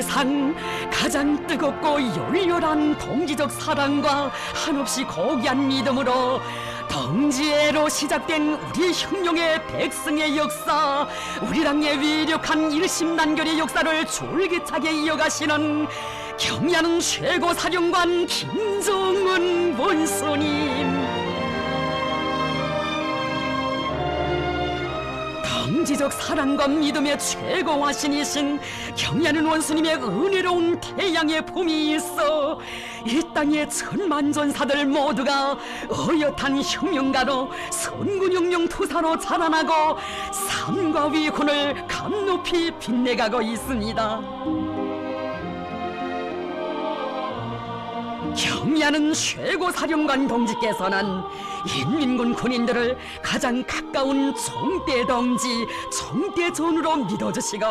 세상 가장 뜨겁고 열렬한 동지적 사랑과 한없이 고귀한 믿음으로 동지애로 시작된 우리 혁명의 백성의 역사, 우리 당의 위력한 일심단결의 역사를 줄기차게 이어가시는 경의하는 최고사령관 김정은 원수님, 동지적 사랑과 믿음의 최고화신이신 경의하는 원수님의 은혜로운 태양의 품이 있어 이 땅의 천만전사들 모두가 어엿한 혁명가로 선군영령 투사로 자라나고 삶과 위훈을 감높이 빛내가고 있습니다. 경의하는 최고사령관 동지께서는 인민군 군인들을 가장 가까운 총대동지, 총대전으로 믿어주시고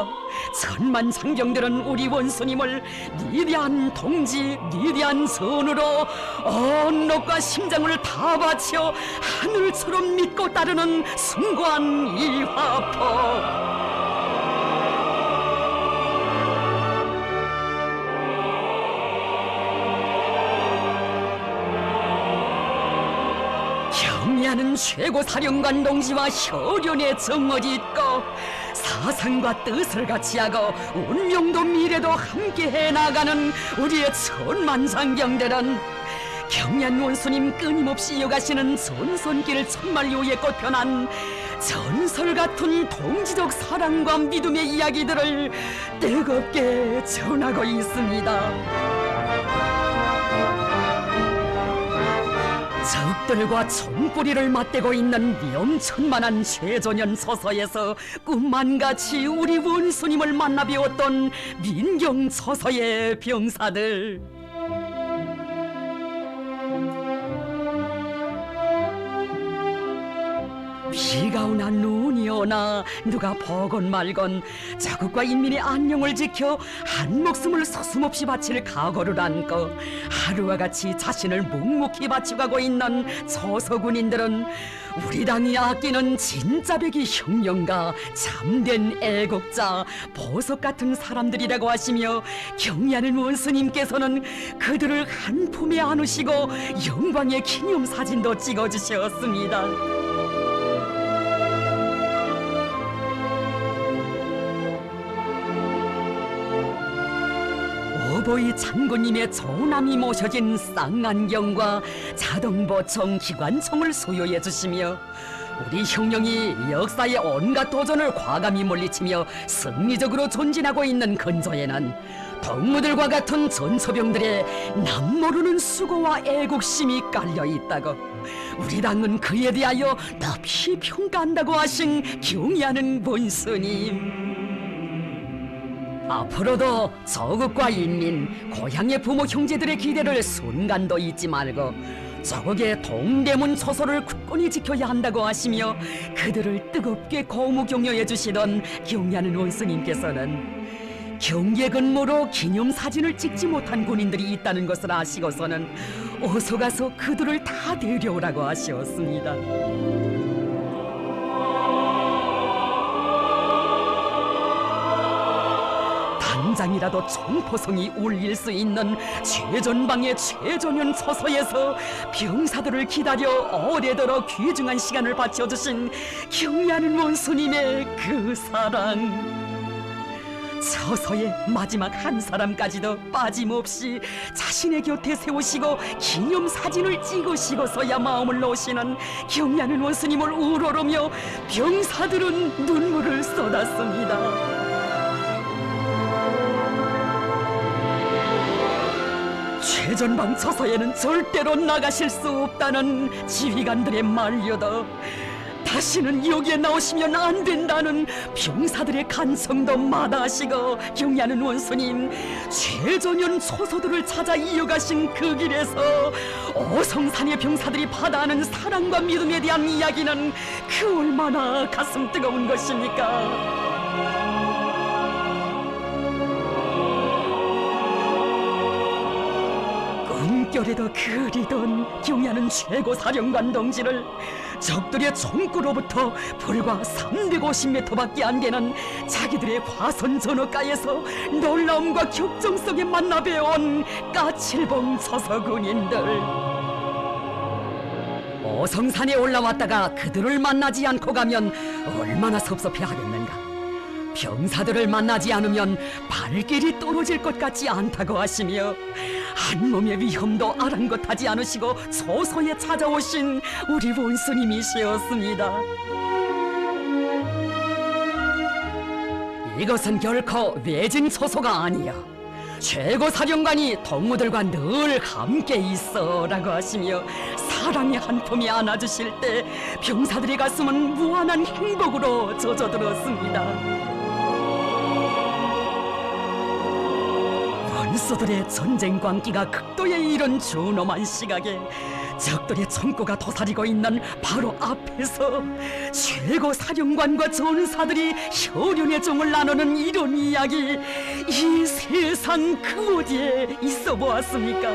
천만 장병들은 우리 원수님을 위대한 동지, 위대한 전으로 온 녹과 심장을 다 바쳐 하늘처럼 믿고 따르는 숭고한 이화포. 경의하는 최고사령관 동지와 혈연의 정어지 있고 사상과 뜻을 같이하고 운명도 미래도 함께해 나가는 우리의 천만장병들은 경의한 원수님 끊임없이 이어가시는 전선길 천만리호에 꽃펴난 전설같은 동지적 사랑과 믿음의 이야기들을 뜨겁게 전하고 있습니다. 적들과 총뿌리를 맞대고 있는 명천만한 최전현 서서에서 꿈만같이 우리 원수님을 만나 배웠던 민경 서서의 병사들, 비가 오나 눈이 오나 누가 보건 말건 자국과 인민의 안녕을 지켜 한 목숨을 서슴없이 바칠 각오를 안고 하루와 같이 자신을 묵묵히 바쳐가고 있는 서서군인들은 우리 당이 아끼는 진짜배기 혁명가, 참된 애국자, 보석 같은 사람들이라고 하시며 경의하는 원수님께서는 그들을 한 품에 안으시고 영광의 기념사진도 찍어주셨습니다. 오보이 장군님의 조남이 모셔진 쌍안경과 자동보총 기관총을 소유해 주시며 우리 혁명이 역사의 온갖 도전을 과감히 물리치며 승리적으로 전진하고 있는 근저에는 동무들과 같은 전초병들의 남모르는 수고와 애국심이 깔려 있다고, 우리 당은 그에 대하여 높이 평가한다고 하신 경의하는 원수님, 앞으로도 조국과 인민, 고향의 부모 형제들의 기대를 순간도 잊지 말고 조국의 동대문 초소를 굳건히 지켜야 한다고 하시며 그들을 뜨겁게 고무 격려해 주시던 경의하는 원수님께서는 경계 근무로 기념사진을 찍지 못한 군인들이 있다는 것을 아시고서는 어서 가서 그들을 다 데려오라고 하시었습니다. 당장이라도 총포성이 울릴 수 있는 최전방의 최전현 처소에서 병사들을 기다려 오래도록 귀중한 시간을 바쳐주신 경의하는 원수님의 그 사랑, 처소의 마지막 한 사람까지도 빠짐없이 자신의 곁에 세우시고 기념사진을 찍으시고서야 마음을 놓으시는 경의하는 원수님을 우러러며 병사들은 눈물을 쏟았습니다. 최전방 처소에는 절대로 나가실 수 없다는 지휘관들의 만료도, 다시는 여기에 나오시면 안 된다는 병사들의 간청도 마다하시고 경의하는 원수님, 최전현 초소들을 찾아 이어가신 그 길에서 오성산의 병사들이 받아하는 사랑과 믿음에 대한 이야기는 그 얼마나 가슴 뜨거운 것입니까? 숨결에도 그리던 경야는 최고 사령관 동지를 적들의 총구로부터 불과 350m밖에 안 되는 자기들의 화선 전어가에서 놀라움과 격정 속에 만나 뵈온 까칠봉 처서군인들. 어성산에 올라왔다가 그들을 만나지 않고 가면 얼마나 섭섭해 하겠는가. 병사들을 만나지 않으면 발길이 떨어질 것 같지 않다고 하시며 한 몸의 위험도 아랑곳하지 않으시고 소소에 찾아오신 우리 원수님이시었습니다. 이것은 결코 외진 처소가 아니여 최고 사령관이 동무들과 늘 함께 있어라고 하시며 사랑의 한 품에 안아주실 때 병사들의 가슴은 무한한 행복으로 젖어들었습니다. 원수들의 전쟁 광기가 극도에 이른 준엄한 시각에 적들의 총구가 도사리고 있는 바로 앞에서 최고 사령관과 전사들이 혈연의 종을 나누는 이런 이야기, 이 세상 그 어디에 있어 보았습니까?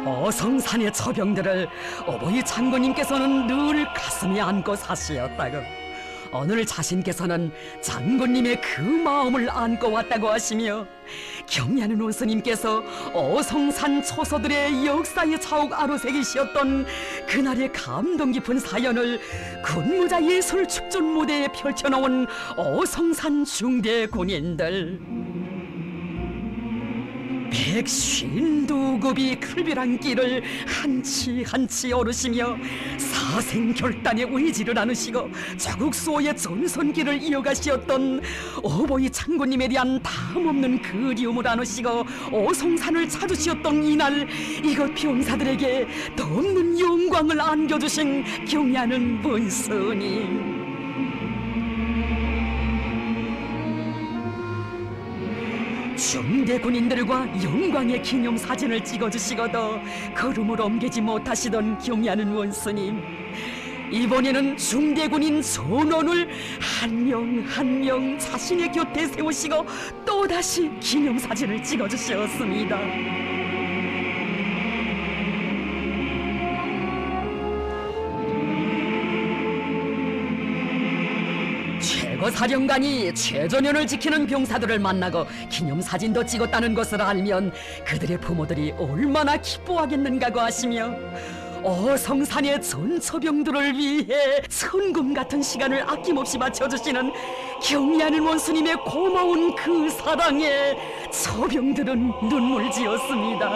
어성산의 처병들을 어버이 장군님께서는 늘 가슴에 안고 사시었다고, 오늘 자신께서는 장군님의 그 마음을 안고 왔다고 하시며 경야는 원수님께서 어성산 처소들의 역사의 차옥 아로새기시었던 그날의 감동 깊은 사연을 군무자 예술 축전 무대에 펼쳐놓은 어성산 중대 군인들. 152급이 클비란 길을 한치 한치 오르시며 사생결단의 의지를 나누시고 조국 수호의 전선길을 이어가시었던 어버이 장군님에 대한 다음없는 그리움을 나누시고 어성산을 찾으시었던 이날, 이곳 병사들에게 덮는 영광을 안겨주신 경야는 원수님. 중대 군인들과 영광의 기념사진을 찍어주시고도 걸음을 옮기지 못하시던 경야는 원수님, 이번에는 중대 군인 전원을 한 명 한 명 자신의 곁에 세우시고 또다시 기념사진을 찍어주셨습니다. 사령관이 최전연을 지키는 병사들을 만나고 기념사진도 찍었다는 것을 알면 그들의 부모들이 얼마나 기뻐하겠는가고 하시며 어성산의 전처병들을 위해 천금 같은 시간을 아낌없이 바쳐주시는 경야는 원수님의 고마운 그 사랑에 처병들은 눈물 지었습니다.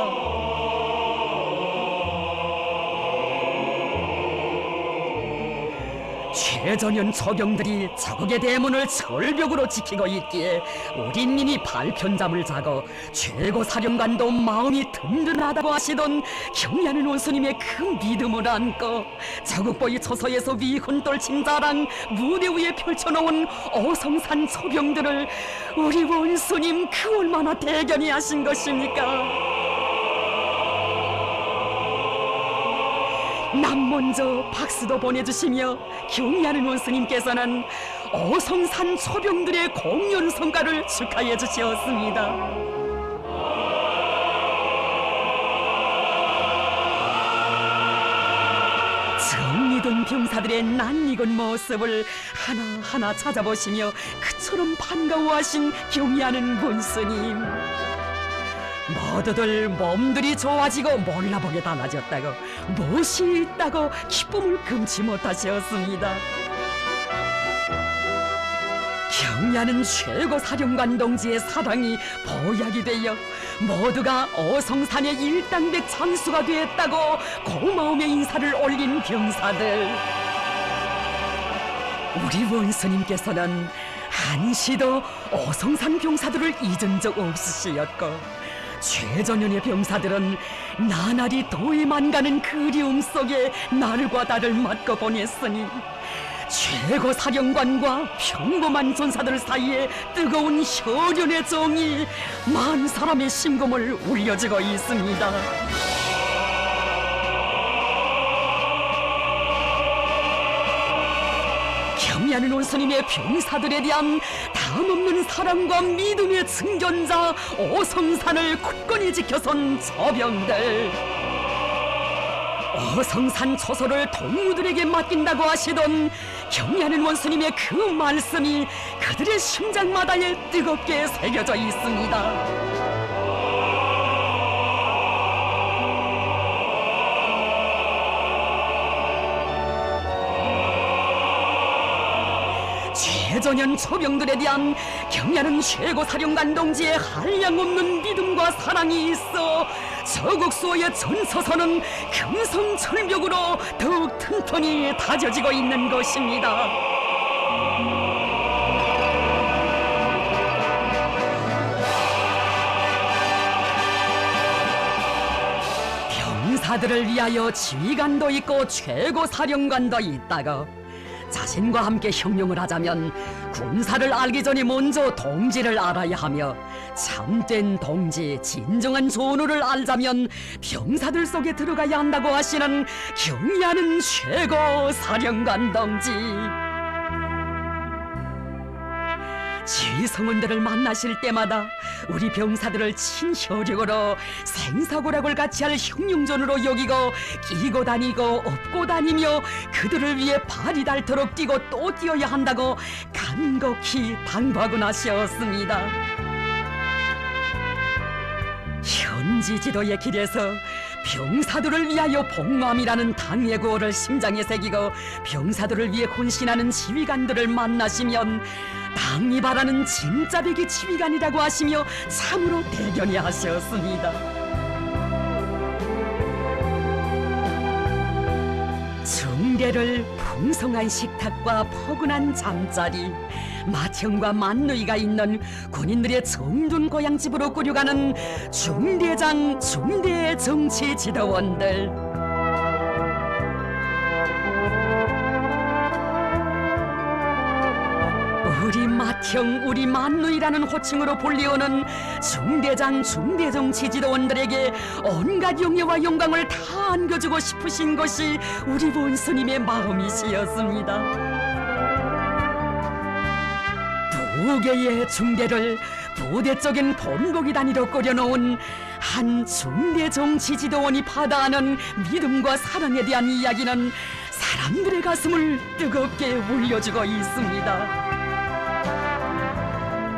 최전연 처병들이 적의 대문을 절벽으로 지키고 있기에 우린 이미 발편잠을 자고 최고 사령관도 마음이 든든하다고 하시던 경야는 원수님의 그 믿음을 안고 자국보이 처소에서 위훈 떨친 자랑 무대 위에 펼쳐놓은 어성산 처병들을 우리 원수님 그 얼마나 대견히 하신 것입니까? 남 먼저 박수도 보내주시며 경야는 원수님께서는 어성산 초병들의 공연 성과를 축하해 주시었습니다. 정이 든 병사들의 낯익은 모습을 하나하나 찾아보시며 그처럼 반가워하신 경야는 원수님, 모두들 몸들이 좋아지고 몰라보게 달라졌다고, 무엇이 있다고 기쁨을 금치 못하셨습니다. 경야는 최고 사령관 동지의 사랑이 보약이 되어 모두가 어성산의 일당백 장수가 되었다고 고마움의 인사를 올린 병사들, 우리 원수님께서는 한시도 어성산 병사들을 잊은 적 없으시었고, 최전연의 병사들은 나날이 더해만 가는 그리움 속에 날과 달을 맞고 보냈으니 최고 사령관과 평범한 전사들 사이에 뜨거운 혈연의 정이 만 사람의 심금을 울려주고 있습니다. 경의하는 원수님의 병사들에 대한 담없는 사랑과 믿음의 증전자 어성산을 굳건히 지켜선 저병들, 어성산 처소를 동무들에게 맡긴다고 하시던 경의하는 원수님의 그 말씀이 그들의 심장마다에 뜨겁게 새겨져 있습니다. 최전현 처병들에 대한 경의하는 최고사령관 동지의 한량없는 믿음과 사랑이 있어 저국수호의 전서선은 금성철벽으로 더욱 튼튼히 다져지고 있는 것입니다. 병사들을 위하여 지휘관도 있고 최고사령관도 있다고, 자신과 함께 형용을 하자면 군사를 알기 전에 먼저 동지를 알아야 하며, 참된 동지, 진정한 전우를 알자면 병사들 속에 들어가야 한다고 하시는 경의하는 최고 사령관 동지. 지휘성원들을 만나실 때마다 우리 병사들을 친혈육으로 생사고락을 같이 할 흉룡전으로 여기고 끼고 다니고 업고 다니며 그들을 위해 발이 닳도록 뛰고 또 뛰어야 한다고 간곡히 당부하고 나셨습니다. 현지 지도의 길에서 병사들을 위하여 복마음이라는 당의 구호를 심장에 새기고 병사들을 위해 혼신하는 지휘관들을 만나시면 당이 바라는 진짜 백의 지휘관이라고 하시며 참으로 대견해 하셨습니다. 중대를 풍성한 식탁과 포근한 잠자리, 맏형과 맏누이가 있는 군인들의 정든 고향집으로 꾸려가는 중대장, 중대 정치 지도원들, 우리 맏형, 우리 맏누이라는 호칭으로 불리우는 중대장, 중대정치 지도원들에게 온갖 영예와 영광을 다 안겨주고 싶으신 것이 우리 원수님의 마음이시였습니다. 두 개의 중대를 부대적인 본보기 단위로 꾸려놓은 한 중대정치 지도원이 받아하는 믿음과 사랑에 대한 이야기는 사람들의 가슴을 뜨겁게 울려주고 있습니다.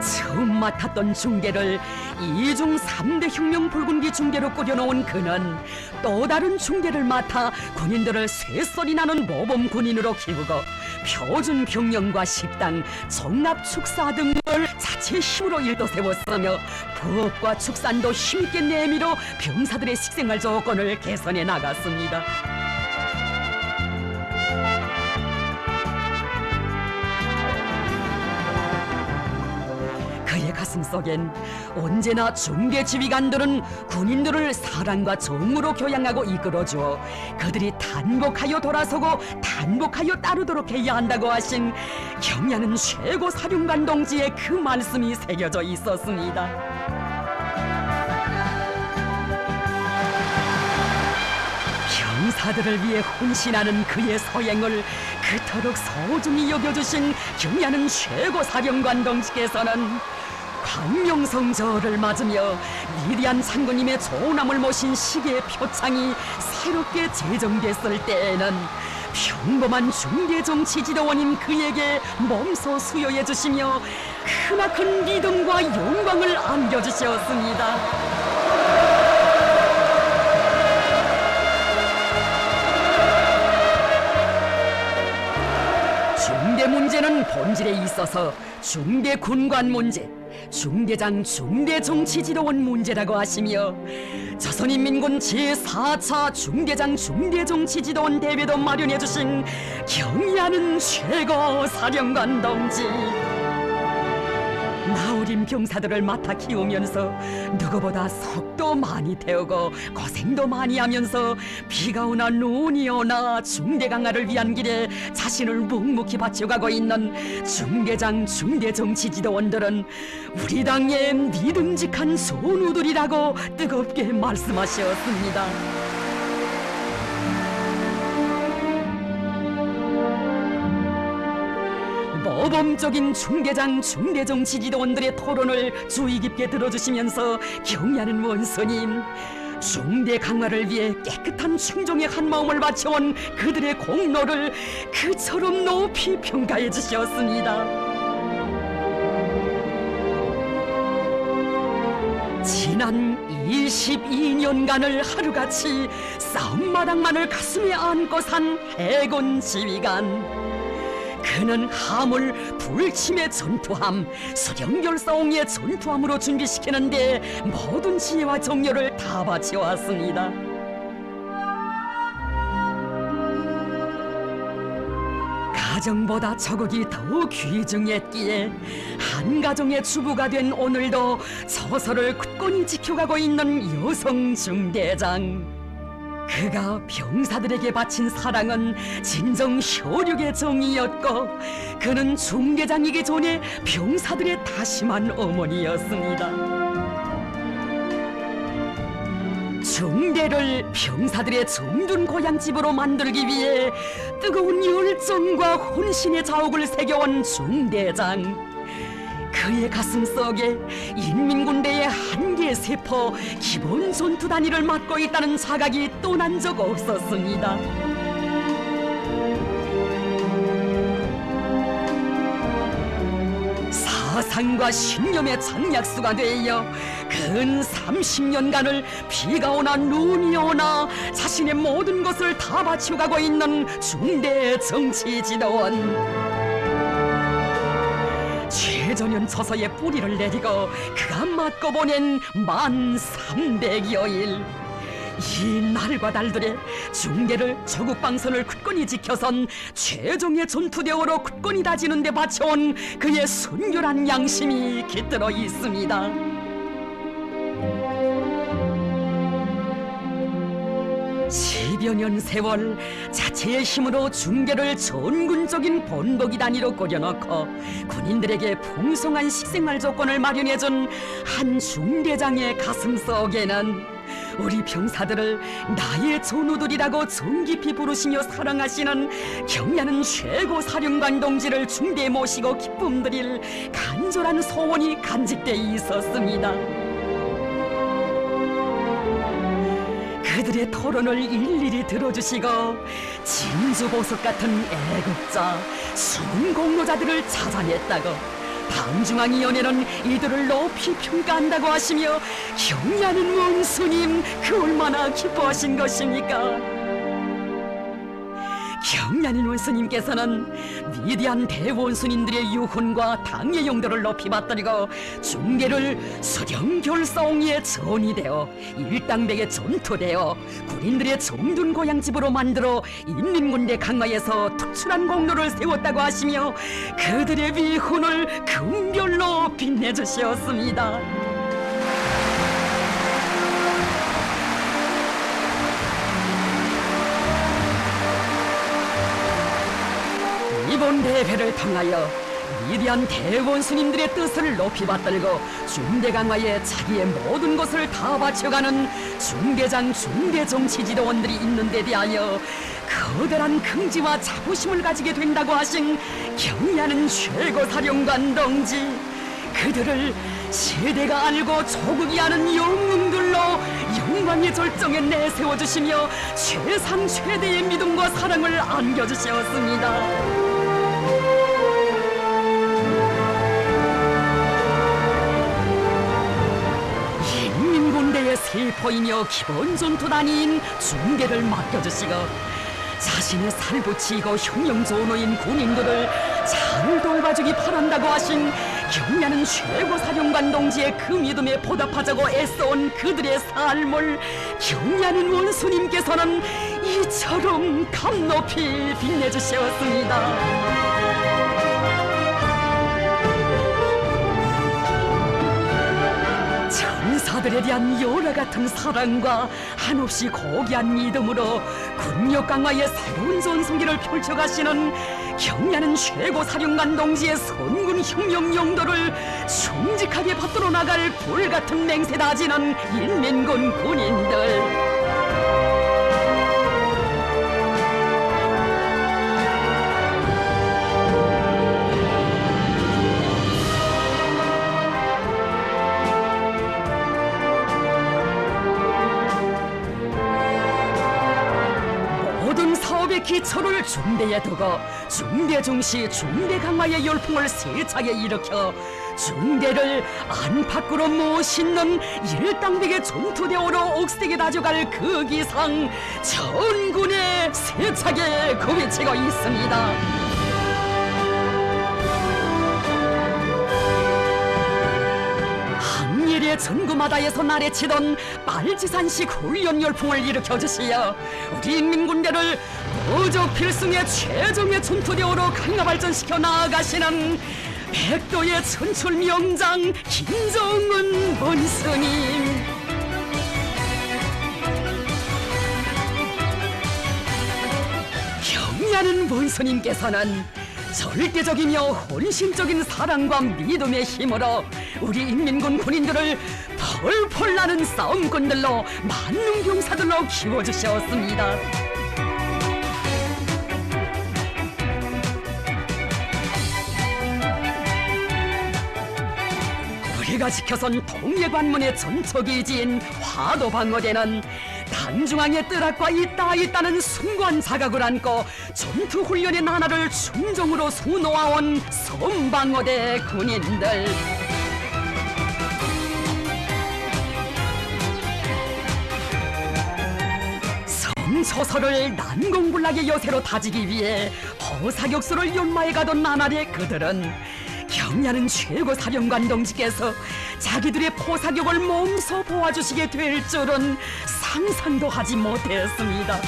처음 맡았던 중대를 이중 3대 혁명 붉은기 중대로 꾸려놓은 그는 또 다른 중대를 맡아 군인들을 쇠소리 나는 모범 군인으로 키우고 표준 병영과 식당, 정납 축사 등을 자체 힘으로 일도세웠으며 부업과 축산도 힘있게 내밀어 병사들의 식생활 조건을 개선해 나갔습니다. 그의 가슴 속엔 언제나 중대 지휘관들은 군인들을 사랑과 정으로 교양하고 이끌어주어 그들이 단복하여 돌아서고 단복하여 따르도록 해야 한다고 하신 경의하는 최고 사령관 동지의 그 말씀이 새겨져 있었습니다. 병사들을 위해 혼신하는 그의 서행을 그토록 소중히 여겨주신 경의하는 최고 사령관 동지께서는 광명성저를 맞으며 위대한 장군님의 조남을 모신 시계의 표창이 새롭게 제정됐을 때에는 평범한 중대정치 지도원인 그에게 몸소 수여해 주시며 크나큰 믿음과 영광을 안겨주셨습니다. 중대 문제는 본질에 있어서 중대 군관 문제, 중대장 중대정치지도원 문제라고 하시며 조선인민군 제4차 중대장 중대정치지도원 대회도 마련해 주신 경의하는 최고 사령관 동지, 나우림 병사들을 맡아 키우면서 누구보다 속도 많이 태우고 고생도 많이 하면서 비가 오나 눈이 오나 중대 강화를 위한 길에 자신을 묵묵히 바쳐가고 있는 중대장 중대정치지도원들은 우리 당의 믿음직한 선우들이라고 뜨겁게 말씀하셨습니다. 모범적인 중대장 중대정 지지도원들의 토론을 주의 깊게 들어주시면서 경의하는 원수님, 중대 강화를 위해 깨끗한 충정의 한마음을 바쳐온 그들의 공로를 그처럼 높이 평가해 주셨습니다. 지난 22년간을 하루같이 싸움마당만을 가슴에 안고 산 해군 지휘관, 그는 함을 불침의 전투함, 수령결사옹의 전투함으로 준비시키는데 모든 지혜와 정열을 다 바쳐왔습니다. 가정보다 저국이 더욱 귀중했기에 한 가정의 주부가 된 오늘도 서서를 굳건히 지켜가고 있는 여성 중대장. 그가 병사들에게 바친 사랑은 진정 혈육의 정이었고, 그는 중대장이기 전에 병사들의 다심한 어머니였습니다. 중대를 병사들의 정든 고향집으로 만들기 위해 뜨거운 열정과 혼신의 자욱을 새겨온 중대장. 그의 가슴 속에 인민군대의 한계 세포 기본 전투 단위를 맡고 있다는 자각이 떠난 적 없었습니다. 사상과 신념의 장약수가 되어 근 30년간을 비가 오나 눈이 오나 자신의 모든 것을 다 바쳐가고 있는 중대 정치 지도원. 최전현 처서의 뿌리를 내리고 그가 맞고 보낸 만 300여일, 이 날과 달들의 중대를 조국방선을 굳건히 지켜선 최종의 전투대오로 굳건히 다지는 데 바쳐온 그의 순결한 양심이 깃들어 있습니다. 10여 년 세월 자체의 힘으로 중대를 전군적인 본보기 단위로 꾸려놓고 군인들에게 풍성한 식생활 조건을 마련해준 한 중대장의 가슴 속에는 우리 병사들을 나의 전우들이라고 정깊이 부르시며 사랑하시는 경의하는 최고 사령관 동지를 중대에 모시고 기쁨 드릴 간절한 소원이 간직돼 있었습니다. 그들의 토론을 일일이 들어주시고 진주보석 같은 애국자, 숨은 공로자들을 찾아냈다고, 방중앙위원회는 이들을 높이 평가한다고 하시며 경의하는 원수님, 그 얼마나 기뻐하신 것입니까? 경의하는 원수님께서는 위대한 대원수님들의 유훈과 당의 용도를 높이 받들이고 중대를 수령결사옹의 전이 되어 일당백의 전투되어 군인들의 정든 고향집으로 만들어 인민군대 강화에서 특출한 공로를 세웠다고 하시며 그들의 위훈을 금별로 빛내주셨습니다. 이번 대회를 통하여 위대한 대원수님들의 뜻을 높이 받들고 중대 강화에 자기의 모든 것을 다 바쳐가는 중대장 중대정치지도원들이 있는 데 대하여 커다란 긍지와 자부심을 가지게 된다고 하신 경의하는 최고사령관 동지, 그들을 세대가 알고 조국이 아는 영웅들로 영광의 절정에 내세워주시며 최상 최대의 믿음과 사랑을 안겨주셨습니다. 인민군대의 세포이며 기본 전투 단위인 중대를 맡겨주시고 자신의 살붙이고 흉령 전우인 군인들을 잘 돌봐주기 바란다고 하신 경의하는 최고사령관 동지의 그 믿음에 보답하자고 애써온 그들의 삶을 경의하는 원수님께서는 이처럼 감높이 빛내주셨습니다. 전사들에 대한 열화 같은 사랑과 한없이 고귀한 믿음으로 군력 강화의 새로운 전성기를 펼쳐가시는 경의하는 최고사령관 동지의 선군 혁명 용도를 충직하게 받들어 나갈 불같은 맹세 다지는 인민군 군인들, 모든 사업의 기초를 중대에 두고 중대 중시 중대 강화의 열풍을 세차게 일으켜 중대를 안팎으로 모시는 일당백의 전투대오로 옥색에 다져갈 그 기상 전군에 세차게 거위치고 있습니다. 항일의 전구마다에서 나래치던 빨치산식 훈련 열풍을 일으켜주시어 우리 인민군대를 무적 필승의 최종의 전투대오로 강화 발전시켜 나아가시는 백도의 천출 명장 김정은 원수님, 경의하는 원수님께서는 절대적이며 혼신적인 사랑과 믿음의 힘으로 우리 인민군 군인들을 펄펄 나는 싸움꾼들로 만능병사들로 키워주셨습니다. 우리가 지켜선 동해관문의 전초기지인 화도방어대는 단중앙의 뜨락과 있다는 순관 자각을 안고 전투훈련의 나날을 충정으로 수놓아온 선방어대 군인들. 성소설을 난공불락의 여세로 다지기 위해 허사격수를 연마해 가던 나날의 그들은 경야는 최고 사령관 동지께서 자기들의 포사격을 몸소 보아주시게 될 줄은 상상도 하지 못했습니다.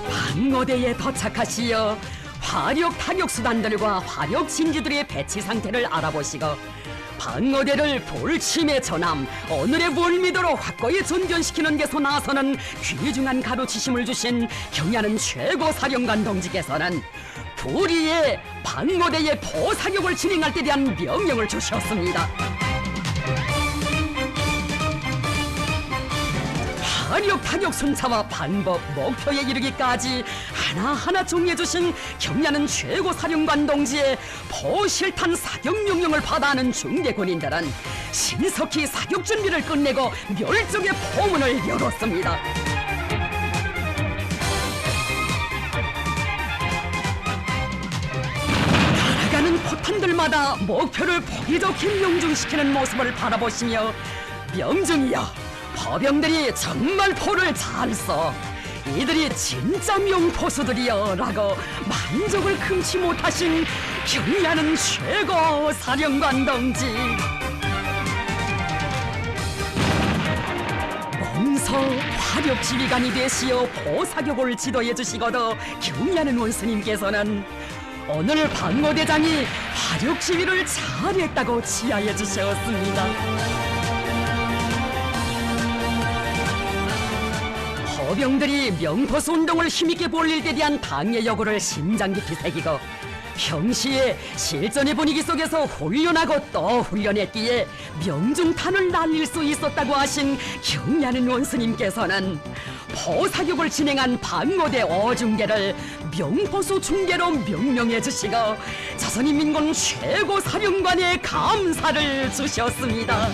방어대에 도착하시어 화력 타격 수단들과 화력 진지들의 배치 상태를 알아보시고 방어대를 돌침의 전함 오늘의 월미도로 확고히 전전시키는 데서 나서는 귀중한 가르치심을 주신 경야는 최고 사령관 동지께서는 불의의 방어대의 포사격을 진행할 때 대한 명령을 주셨습니다. 화력 타격 순차와 방법, 목표에 이르기까지 하나하나 정해주신 경야는 최고 사령관 동지의 포실탄 사격 명령을 받아하는 중대 군인들은 신속히 사격 준비를 끝내고 멸종의 포문을 열었습니다. 날아가는 포탄들마다 목표를 보기 좋게 명중시키는 모습을 바라보시며 명중이여, 포병들이 정말 포를 잘 써. 이들이 진짜 명포수들이여 라고 만족을 금치 못하신 경의하는 최고 사령관 동지. 몸소 화력 지휘관이 되시어 포사격을 지도해 주시고도 경의하는 원수님께서는 오늘 방어대장이 화력 지휘를 잘했다고 치하해 주셨습니다. 포병들이 명포수 운동을 힘있게 벌릴 때 대한 당의 여구를 심장 깊이 새기고 평시에 실전의 분위기 속에서 훈련하고 또 훈련했기에 명중탄을 날릴 수 있었다고 하신 경의하는 원수님께서는 포사격을 진행한 방어대 어중계를 명포수 중계로 명명해 주시고 조선인민군 최고 사령관의 감사를 주셨습니다.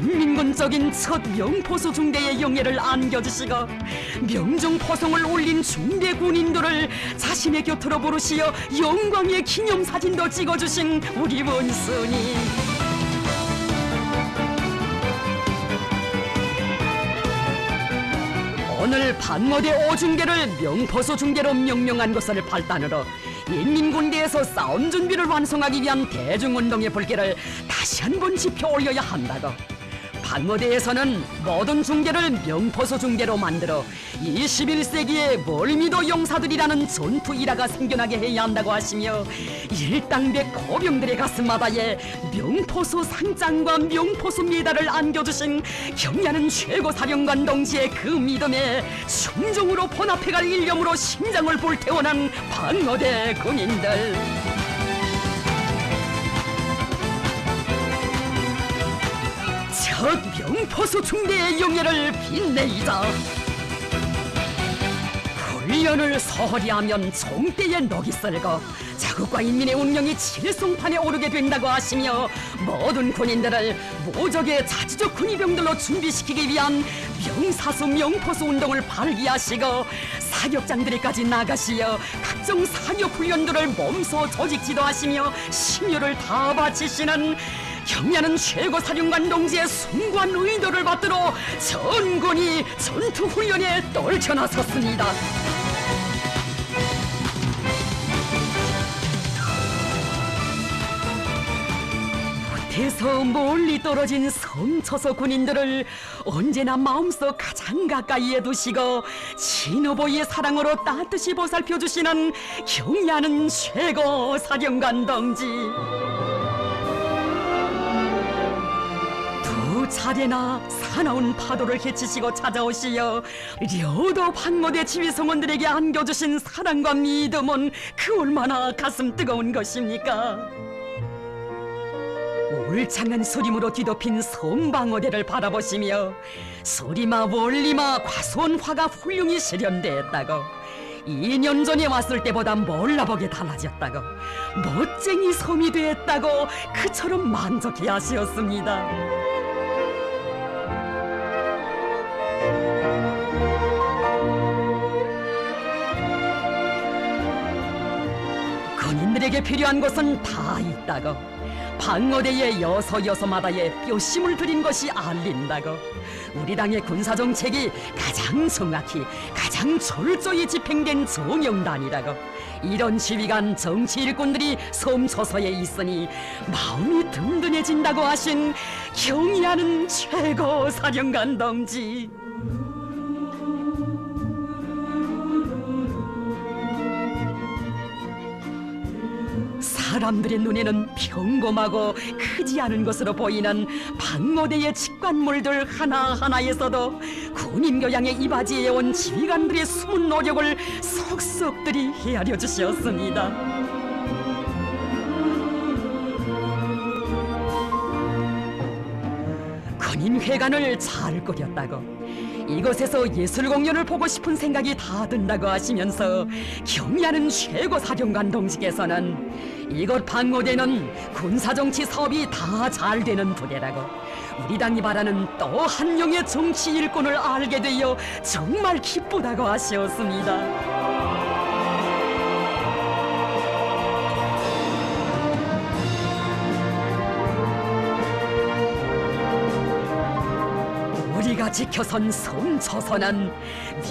인민군적인 첫 명포수 중대의 영예를 안겨주시고 명중 포성을 올린 중대 군인들을 자신의 곁으로 부르시어 영광의 기념사진도 찍어주신 우리 원수님. 오늘 방어대 오중계를 명포수 중계로 명명한 것을 발단으로 인민군대에서 싸움 준비를 완성하기 위한 대중운동의 불길을 다시 한번 지펴 올려야 한다고 방어대에서는 모든 중계를 명포수 중계로 만들어 21세기의 멀미도 용사들이라는 전투 일화가 생겨나게 해야 한다고 하시며 일당백 포병들의 가슴마다에 명포수 상장과 명포수 메달을 안겨주신 경의하는 최고 사령관 동지의 그 믿음에 순종으로 번합해갈 일념으로 심장을 불태워난 방어대 군인들. 첫 명포수 중대의 영예를 빛내이자 미연을 서허리 하면 총대에 녹이 쓸고 자국과 인민의 운명이 칠성판에 오르게 된다고 하시며 모든 군인들을 모적의 자주적 군의병들로 준비시키기 위한 명사수 명포수 운동을 발기하시고 사격장들에까지 나가시어 각종 사격훈련들을 몸소 조직 지도하시며 심혈을 다 바치시는 경야는 최고사령관 동지의 숭고한 의도를 받들어 전군이 전투훈련에 떨쳐나섰습니다. 곁에서 멀리 떨어진 섬초소 군인들을 언제나 마음속 가장 가까이에 두시고 신호보이의 사랑으로 따뜻이 보살펴주시는 경야는 최고 사령관 동지. 두 차례나 사나운 파도를 헤치시고 찾아오시어 려도 방모대 지휘성원들에게 안겨주신 사랑과 믿음은 그 얼마나 가슴 뜨거운 것입니까? 울창한 소림으로 뒤덮인 섬방어대를 바라보시며 소리마 원리마 과수원 화가 훌륭히 실현되었다고, 2년 전에 왔을 때보다 몰라보게 달라졌다고, 멋쟁이 섬이 되었다고 그처럼 만족해 하시었습니다. 군인들에게 필요한 것은 다 있다고, 방어대의 여서마다의 뼈심을 들인 것이 알린다고, 우리 당의 군사정책이 가장 정확히 가장 철저히 집행된 정영단이라고, 이런 지휘관 정치 일꾼들이 섬초소에 있으니 마음이 든든해진다고 하신 경의하는 최고 사령관 동지. 사람들의 눈에는 평범하고 크지 않은 것으로 보이는 방모대의 직관물들 하나하나에서도 군인 교양에 이바지해온 지휘관들의 숨은 노력을 속속들이 헤아려 주셨습니다. 군인회관을 잘 꾸렸다고, 이곳에서 예술 공연을 보고 싶은 생각이 다 든다고 하시면서 경의하는 최고 사령관 동지께서는 이곳 방모대는 군사정치 사업이 다 잘 되는 부대라고, 우리 당이 바라는 또 한 명의 정치 일꾼을 알게 되어 정말 기쁘다고 하셨습니다. 우리가 지켜선 섬초소는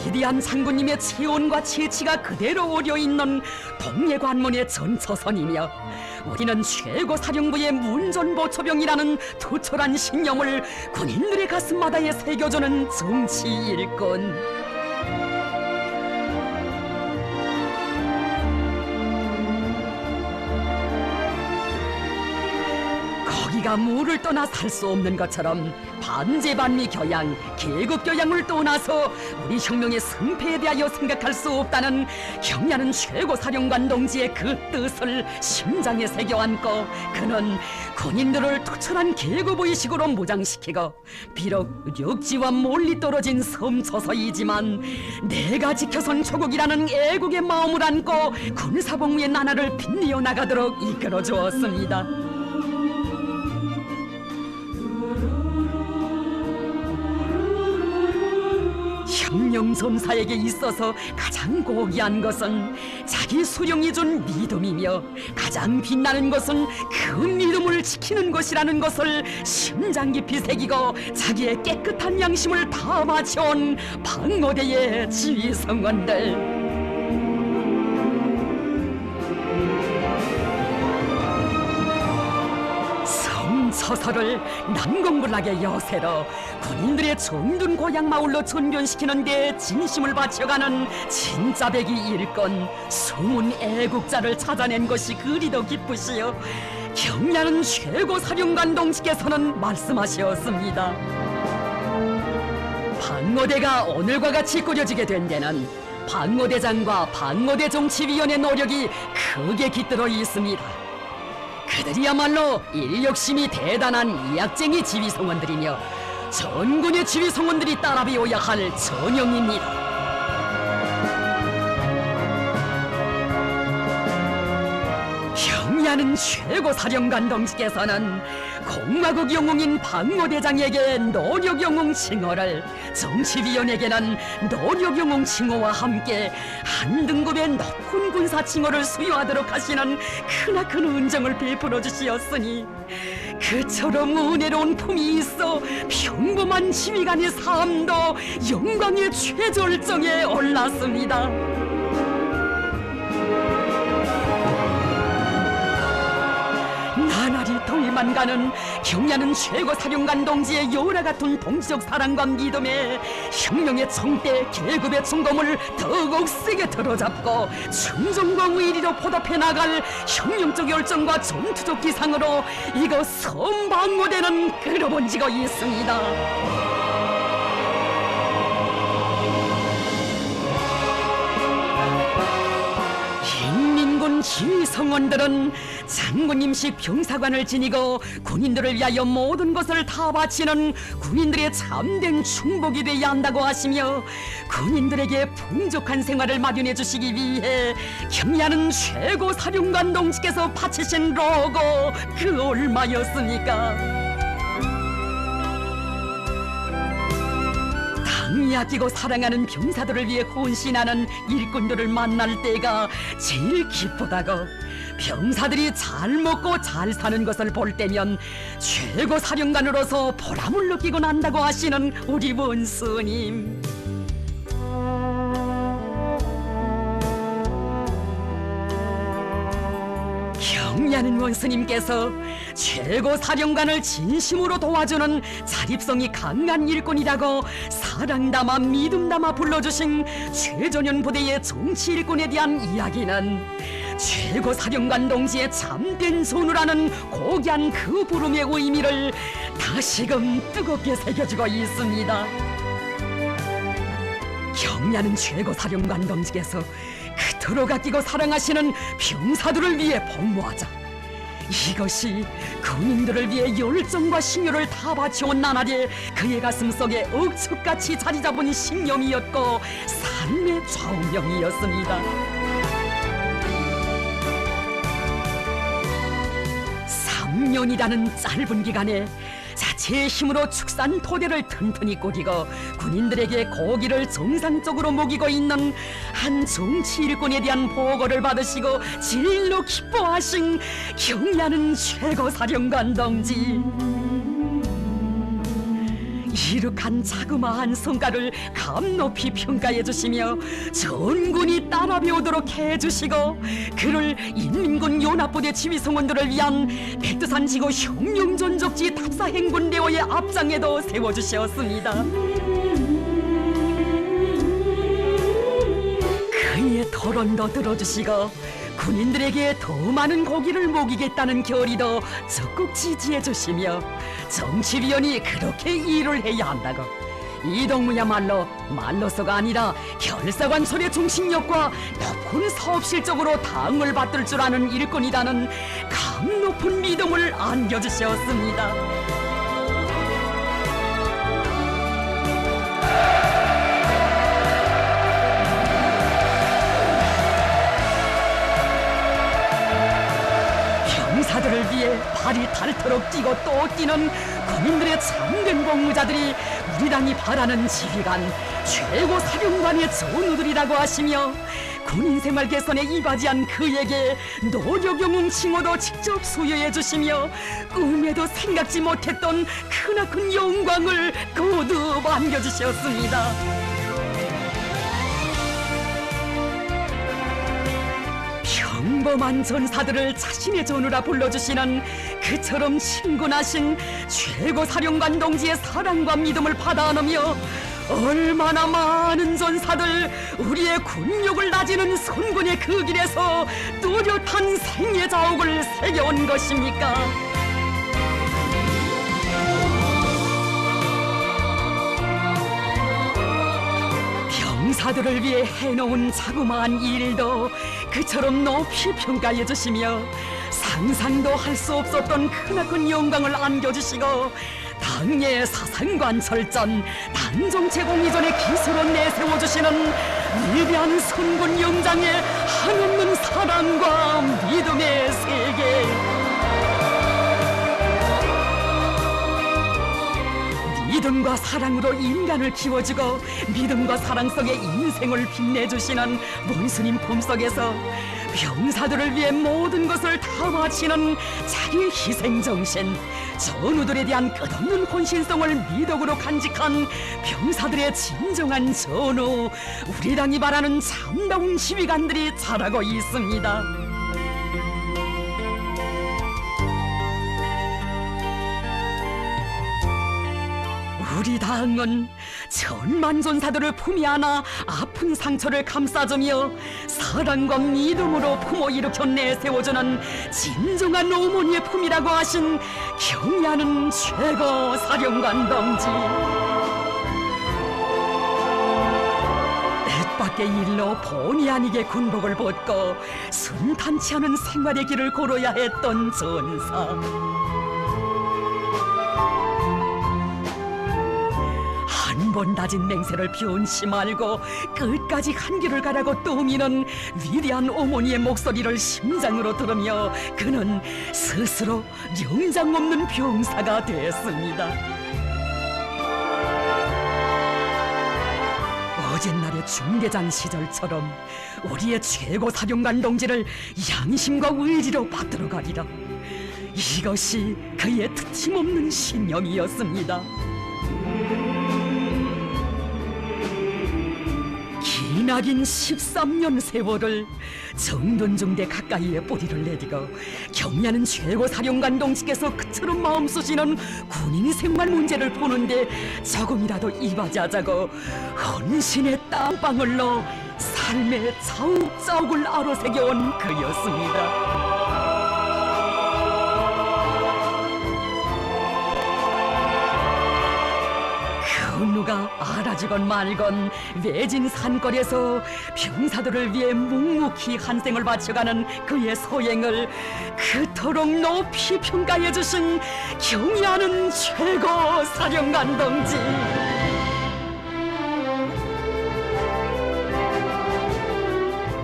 위대한 장군님의 체온과 체치가 그대로 오려있는 동해관문의 전초선이며, 우리는 최고 사령부의 문전보초병이라는 투철한 신념을 군인들의 가슴마다에 새겨주는 정치 일꾼. 거기가 물을 떠나 살 수 없는 것처럼 반제반미 교양, 계급 교양을 떠나서 우리 혁명의 승패에 대하여 생각할 수 없다는 경야는 최고 사령관 동지의 그 뜻을 심장에 새겨안고, 그는 군인들을 투철한 계급의식으로 무장시키고, 비록 육지와 멀리 떨어진 섬초소이지만 내가 지켜선 조국이라는 애국의 마음을 안고 군사복무의 나날을 빛내어 나가도록 이끌어 주었습니다. 혁명전사에게 있어서 가장 고귀한 것은 자기 수령이 준 믿음이며, 가장 빛나는 것은 그 믿음을 지키는 것이라는 것을 심장 깊이 새기고 자기의 깨끗한 양심을 다 바쳐온 방모대의 지휘성원들. 섬초소를 난공불락의 여세로 군인들의 정든 고향 마을로 전변시키는 데 진심을 바쳐가는 진짜배기 일꾼, 숨은 애국자를 찾아낸 것이 그리도 기쁘시오. 경야는 최고 사령관 동지께서는 말씀하셨습니다. 방모대가 오늘과 같이 꾸려지게 된 데는 방모대장과 방모대 정치위원회 노력이 크게 깃들어 있습니다. 그들이야말로 인력심이 대단한 이학쟁이 지휘성원들이며 전군의 지휘성원들이 따라 배워야 할 전형입니다. 경야는 최고 사령관 동지께서는 공화국 영웅인 박모대장에게 노력영웅 칭호를, 정치위원에게는 노력영웅 칭호와 함께 한 등급의 높은 군사 칭호를 수여하도록 하시는 크나큰 은정을 베풀어 주시었으니, 그처럼 은혜로운 품이 있어 평범한 지휘관의 삶도 영광의 최절정에 올랐습니다. 나날이 더해만 가는 경야는 최고 사령관 동지의 열화 같은 동지적 사랑과 믿음에 혁명의 청대 계급의 총검을 더욱 세게 들어잡고 충정과 의리로 보답해 나갈 혁명적 열정과 전투적 기상으로 이거 선방모대는 끌어본 지가 있습니다. 지휘성원들은 장군님식 병사관을 지니고 군인들을 위하여 모든 것을 다 바치는 군인들의 참된 충복이 되어야 한다고 하시며, 군인들에게 풍족한 생활을 마련해 주시기 위해 경야는 최고 사령관 동지께서 바치신 로고 그 얼마였습니까? 당이 아끼고 사랑하는 병사들을 위해 헌신하는 일꾼들을 만날 때가 제일 기쁘다고, 병사들이 잘 먹고 잘 사는 것을 볼 때면 최고 사령관으로서 보람을 느끼고 난다고 하시는 우리 원수님. 경야는 원수님께서 최고 사령관을 진심으로 도와주는 자립성이 강한 일꾼이라고 사랑 담아 믿음 담아 불러주신 최전현 부대의 정치 일꾼에 대한 이야기는 최고 사령관 동지의 참된 선우라는 고귀한 그 부름의 의미를 다시금 뜨겁게 새겨주고 있습니다. 경야는 최고 사령관 동지께서 그토록 아끼고 사랑하시는 병사들을 위해 복무하자, 이것이 군인들을 위해 열정과 신유를 다 바쳐온 나날이 그의 가슴 속에 억척같이 자리 잡은 신념이었고 삶의 좌우명이었습니다. 3년이라는 짧은 기간에 자체의 힘으로 축산 토대를 튼튼히 꾸리고 군인들에게 고기를 정상적으로 먹이고 있는 한 정치 일꾼에 대한 보고를 받으시고 진일로 기뻐하신 경야는 최고 사령관 동지. 이룩한 자그마한 성과를 감 높이 평가해 주시며 전군이 따라 배우도록 해주시고, 그를 인민군 연합부대 지휘성원들을 위한 백두산 지구 혁명전적지 탑사행군대원의 앞장에도 세워주셨습니다. 그의 토론도 들어주시고 군인들에게 더 많은 고기를 먹이겠다는 결의도 적극 지지해 주시며, 정치위원이 그렇게 일을 해야 한다고, 이동무야말로 말로서가 아니라 결사관설의 정신력과 높은 사업 실적으로 당을 받들 줄 아는 일꾼이라는 감 높은 믿음을 안겨주셨습니다. 병사들을 위해 발이 닳도록 뛰고 또 뛰는 군인들의 참된 복무자들이 우리 당이 바라는 지휘관, 최고 사령관의 전우들이라고 하시며, 군인 생활 개선에 이바지한 그에게 노력영웅 칭호도 직접 수여해 주시며 꿈에도 생각지 못했던 크나큰 영광을 거듭 안겨주셨습니다. 평범한 전사들을 자신의 전우라 불러주시는 그처럼 친근하신 최고 사령관 동지의 사랑과 믿음을 받아 안으며 얼마나 많은 전사들 우리의 군욕을 다지는 선군의 그 길에서 뚜렷한 생애 자옥을 새겨온 것입니까? 병사들을 위해 해놓은 자그마한 일도 그처럼 높이 평가해 주시며 상상도 할 수 없었던 크나큰 영광을 안겨주시고 당의 사상관 설전, 단정체 공의전의 기술을 내세워주시는 위대한 선군 영장의 한없는 사랑과 믿음의 세계. 믿음과 사랑으로 인간을 키워주고 믿음과 사랑 속에 인생을 빛내주시는 문스님 품속에서 병사들을 위해 모든 것을 다 바치는 자기 희생정신, 전우들에 대한 끝없는 헌신성을 미덕으로 간직한 병사들의 진정한 전우, 우리 당이 바라는 참다운 지휘관들이 자라고 있습니다. 우리 당은 천만전사들을 품에 안아 아픈 상처를 감싸주며 사랑과 믿음으로 품어 일으켜 내세워주는 진정한 어머니의 품이라고 하신 경의하는 최고 사령관 동지. 뜻밖의 일로 본의 아니게 군복을 벗고 순탄치 않은 생활의 길을 걸어야 했던 전사. 한 번 다진 맹세를 변치 말고 끝까지 한 길을 가라고 떠미는 위대한 어머니의 목소리를 심장으로 들으며 그는 스스로 영장 없는 병사가 됐습니다. 어젯날의 중대장 시절처럼 우리의 최고 사령관 동지를 양심과 의지로 받들어 가리라. 이것이 그의 특침없는 신념이었습니다. 기나긴 13년 세월을 정든중대 가까이에 뿌리를 내디고 경의하는 최고 사령관 동지께서 그처럼 마음 쓰시는 군인 생활 문제를 보는데 조금이라도 이바지하자고 헌신의 땀방울 넣어 삶의 자욱자욱을 아로새겨온 그였습니다. 누가 알아주건 말건 외진 산골에서 병사들을 위해 묵묵히 한 생을 바쳐가는 그의 소행을 그토록 높이 평가해 주신 경의하는 최고 사령관 동지.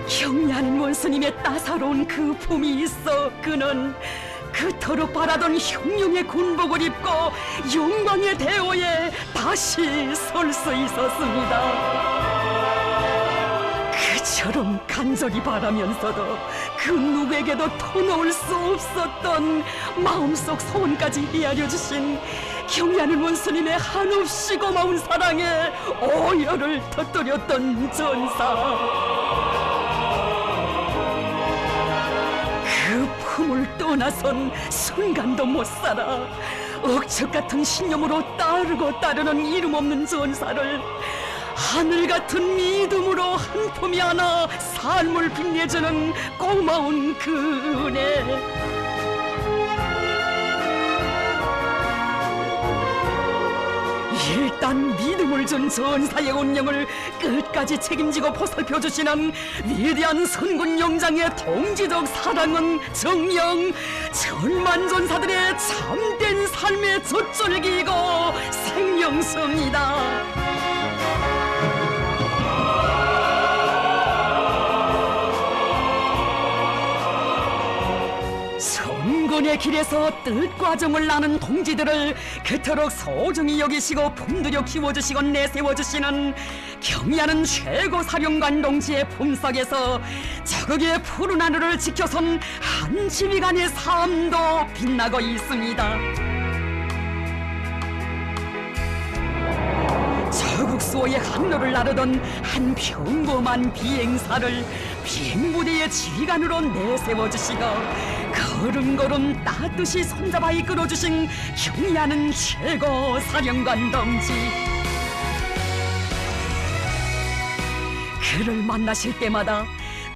경의하는 원수님의 따사로운 그 품이 있어 그는 그토록 바라던 흉흉의 군복을 입고 영광의 대호에 다시 설 수 있었습니다. 그처럼 간절히 바라면서도 그 누구에게도 터놓을 수 없었던 마음속 소원까지 헤아려 주신 경의하는 원수님의 한없이 고마운 사랑에 오열을 터뜨렸던 전사. 그 품을 떠나선 순간도 못 살아 억척 같은 신념으로 따르는 이름 없는 전사를 하늘 같은 믿음으로 한 품이 안아 삶을 빛내주는 고마운 그 은혜. 일단 믿음을 준 전사의 운명을 끝까지 책임지고 보살펴 주시는 위대한 선군 영장의 동지적 사랑은 정녕 천만전사들의 참된 삶의 젖줄기이고 생명수입니다. 선군의 길에서 뜻과 정을 나눈 동지들을 그토록 소중히 여기시고 품들여 키워주시고 내세워주시는 경의하는 최고 사령관 동지의 품속에서 저극의 푸른 하늘을 지켜선 한 지휘관의 삶도 빛나고 있습니다. 저국 수호의 항로를 나르던 한 평범한 비행사를 비행부대의 지휘관으로 내세워주시고 걸음걸음 따뜻이 손잡아 이끌어주신 경의하는 최고 사령관 동지. 그를 만나실 때마다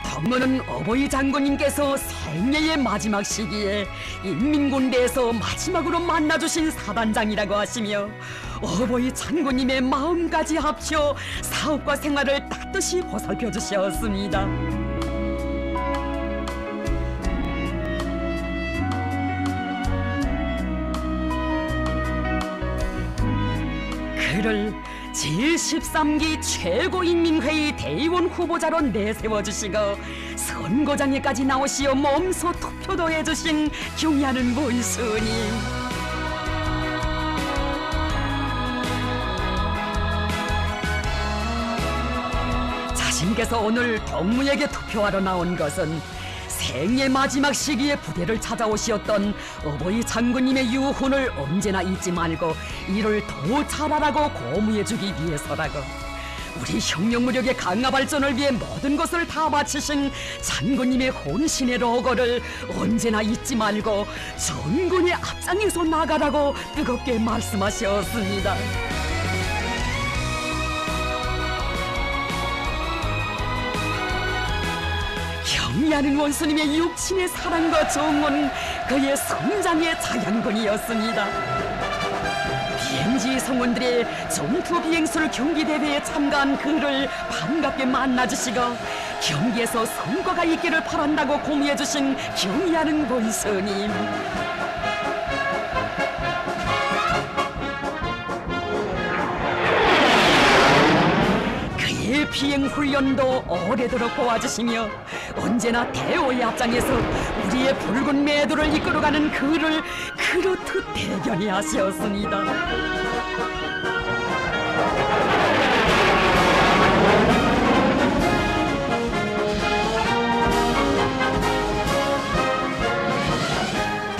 덕모는 어버이 장군님께서 생애의 마지막 시기에 인민군대에서 마지막으로 만나주신 사단장이라고 하시며 어버이 장군님의 마음까지 합쳐 사업과 생활을 따뜻이 보살펴 주셨습니다. 그를 제13기 최고인민회의 대의원 후보자로 내세워주시고 선거장에까지 나오시어 몸소 투표도 해주신 경의하는 문수님, 자신께서 오늘 동무에게 투표하러 나온 것은 생애 마지막 시기에 부대를 찾아오시었던 어버이 장군님의 유훈을 언제나 잊지 말고 이를 더 잘하라고 고무해주기 위해서라고, 우리 혁명무력의 강화 발전을 위해 모든 것을 다 바치신 장군님의 혼신의 로고를 언제나 잊지 말고 전군의 앞장에서 나가라고 뜨겁게 말씀하셨습니다. 경의하는 원수님의 육신의 사랑과 정은 그의 성장의 자양분이었습니다. 비행지 성원들의 전투 비행술 경기대회에 참가한 그를 반갑게 만나주시고 경기에서 성과가 있기를 바란다고 공유해주신 경의하는 원수님, 비행 훈련도 오래도록 도와주시며 언제나 대오의 앞장에서 우리의 붉은 매도를 이끌어가는 그를 그렇듯 대견히 하셨습니다.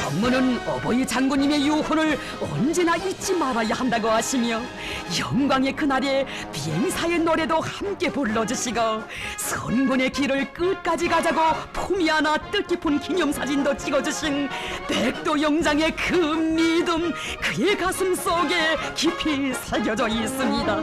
동무는 어버이 장군님의 유훈을 언제나 잊지 말아야 한다고 하시며 영광의 그날에 비행사의 노래도 함께 불러주시고 선군의 길을 끝까지 가자고 품위 하나 뜻깊은 기념사진도 찍어주신 백도 영장의 그 믿음, 그의 가슴 속에 깊이 새겨져 있습니다.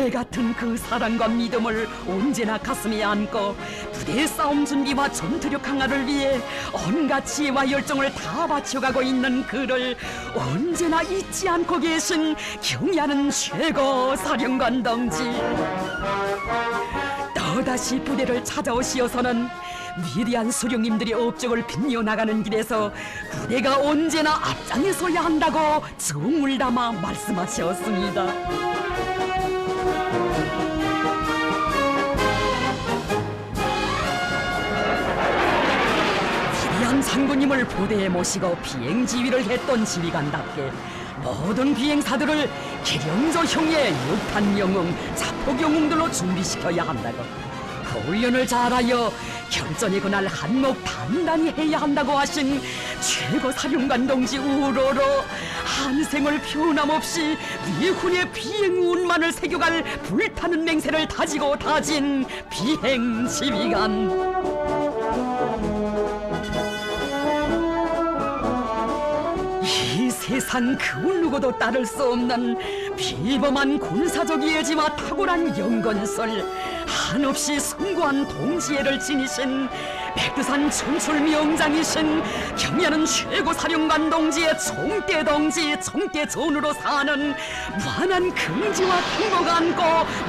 대 같은 그 사랑과 믿음을 언제나 가슴에 안고 부대 싸움 준비와 전투력 강화를 위해 온갖 지혜와 열정을 다 바쳐가고 있는 그를 언제나 잊지 않고 계신 경의하는 최고 사령관 동지, 또다시 부대를 찾아오시어서는 위대한 수령님들의 업적을 빛내어나가는 길에서 부대가 언제나 앞장에 서야 한다고 정을 담아 말씀하셨습니다. 위대한 장군님을 부대에 모시고 비행 지휘를 했던 지휘관답게 모든 비행사들을 기령조형의 육탄 영웅, 자폭 영웅들로 준비시켜야 한다고, 그 훈련을 잘하여 결전의 그날 한몫 단단히 해야 한다고 하신 최고 사령관 동지 우러러 한생을 변함없이 위훈의 비행 운만을 새겨갈 불타는 맹세를 다지고 다진 비행 지휘관, 이 세상 그 누구도 따를 수 없는 비범한 군사적 예지와 탁월한 영건설, 한없이 숭고한 동지애를 지니신 백두산 춘출 명장이신 경의하는 최고 사령관 동지의 총대 동지, 총대 전으로 사는 무한한 긍지와 행복 안고